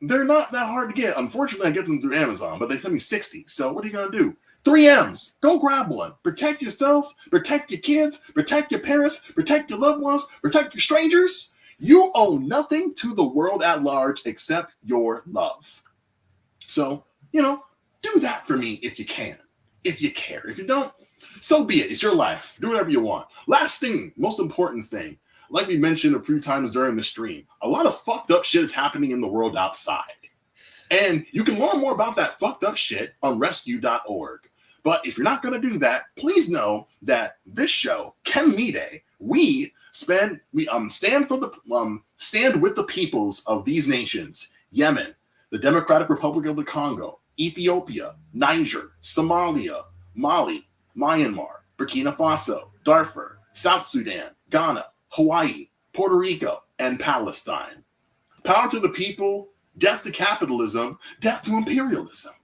they're not that hard to get. Unfortunately, I get them through Amazon, but they send me 60. So what are you going to do? 3Ms. Go grab one. Protect yourself. Protect your kids. Protect your parents. Protect your loved ones. Protect your strangers. You owe nothing to the world at large except your love. So, do that for me if you can. If you care. If you don't, so be it. It's your life. Do whatever you want. Last thing, most important thing, like we mentioned a few times during the stream, a lot of fucked up shit is happening in the world outside. And you can learn more about that fucked up shit on rescue.org. But if you're not going to do that, please know that this show, Mide, we stand with the peoples of these nations: Yemen, the Democratic Republic of the Congo, Ethiopia, Niger, Somalia, Mali, Myanmar, Burkina Faso, Darfur, South Sudan, Ghana, Hawaii, Puerto Rico, and Palestine. Power to the people, death to capitalism, death to imperialism.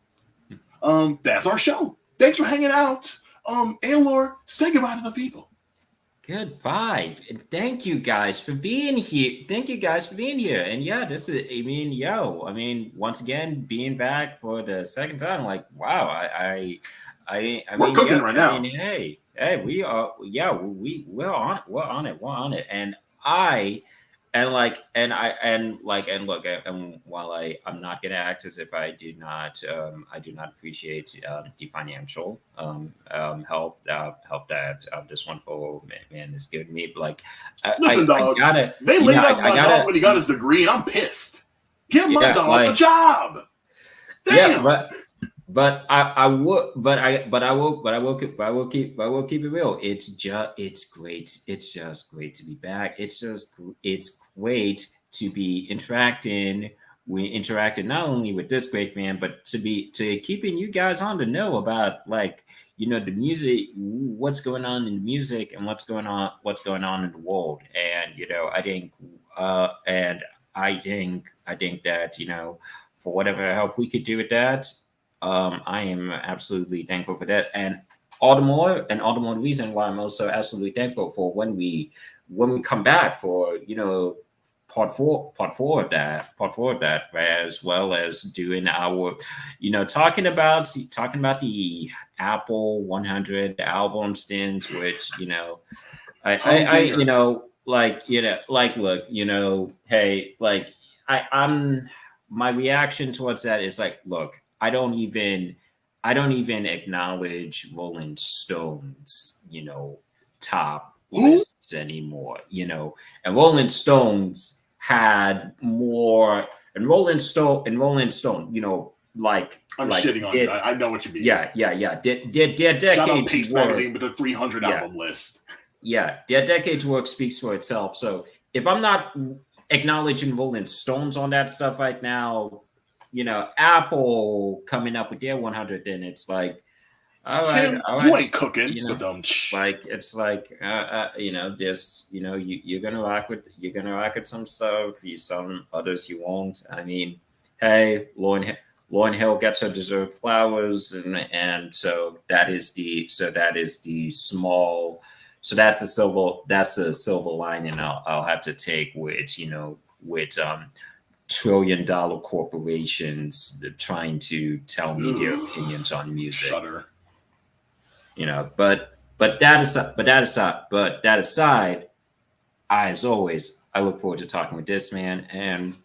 That's our show. Thanks for hanging out. Alor, say goodbye to the people. Goodbye. And thank you guys for being here. Thank you guys for being here. And yeah, this is, I mean, once again, being back for the second time, like, wow, We're cooking right now. hey, we are, yeah, we're on it. And I, and like, and I, and like, and look, and while I'm not gonna act as if I do not appreciate the financial help that this wonderful man is giving me. But like, Listen, dog, they laid off my dog when he got his degree, and I'm pissed. Give my dog a job. Damn. Yeah, but I will keep it real. It's great. It's just great to be back. It's great to be interacting. We interacted not only with this great man, but to keeping you guys on to know about, like, the music, what's going on in the music, and what's going on in the world. And I think that for whatever help we could do with that. I am absolutely thankful for that, and all the more the reason why I'm also absolutely thankful for when we come back for part four of that, as well as doing our talking about the Apple 100 album stints, which hey, like I'm my reaction towards that is like, look, I don't even acknowledge Rolling Stones, top lists anymore, and Rolling Stones had more, and Rolling Stone, like I'm shitting on you. I know what you mean. Yeah. Their decades Shout out Pace Magazine with the 300 album list. Yeah, their decades work speaks for itself. So if I'm not acknowledging Rolling Stones on that stuff right now, Apple coming up with their 100, then it's like, all right, you ain't cooking. Like, it's like, there's, you're gonna rock with some stuff. Some others you won't. I mean, hey, Lauryn Hill gets her deserved flowers, and so that is the small. So that's the silver lining I'll have to take with trillion-dollar corporations trying to tell me their opinions on music. Shudder. But that aside, as always, I look forward to talking with this man, and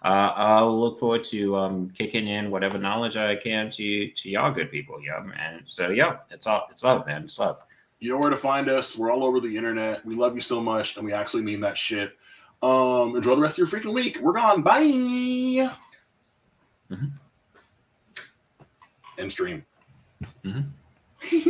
I'll look forward to kicking in whatever knowledge I can to y'all good people. Yeah, man. So yeah, it's love, man. It's love. You know where to find us. We're all over the internet. We love you so much, and we actually mean that shit. Enjoy the rest of your freaking week. We're gone. Bye. Mm-hmm. End stream. Mm-hmm.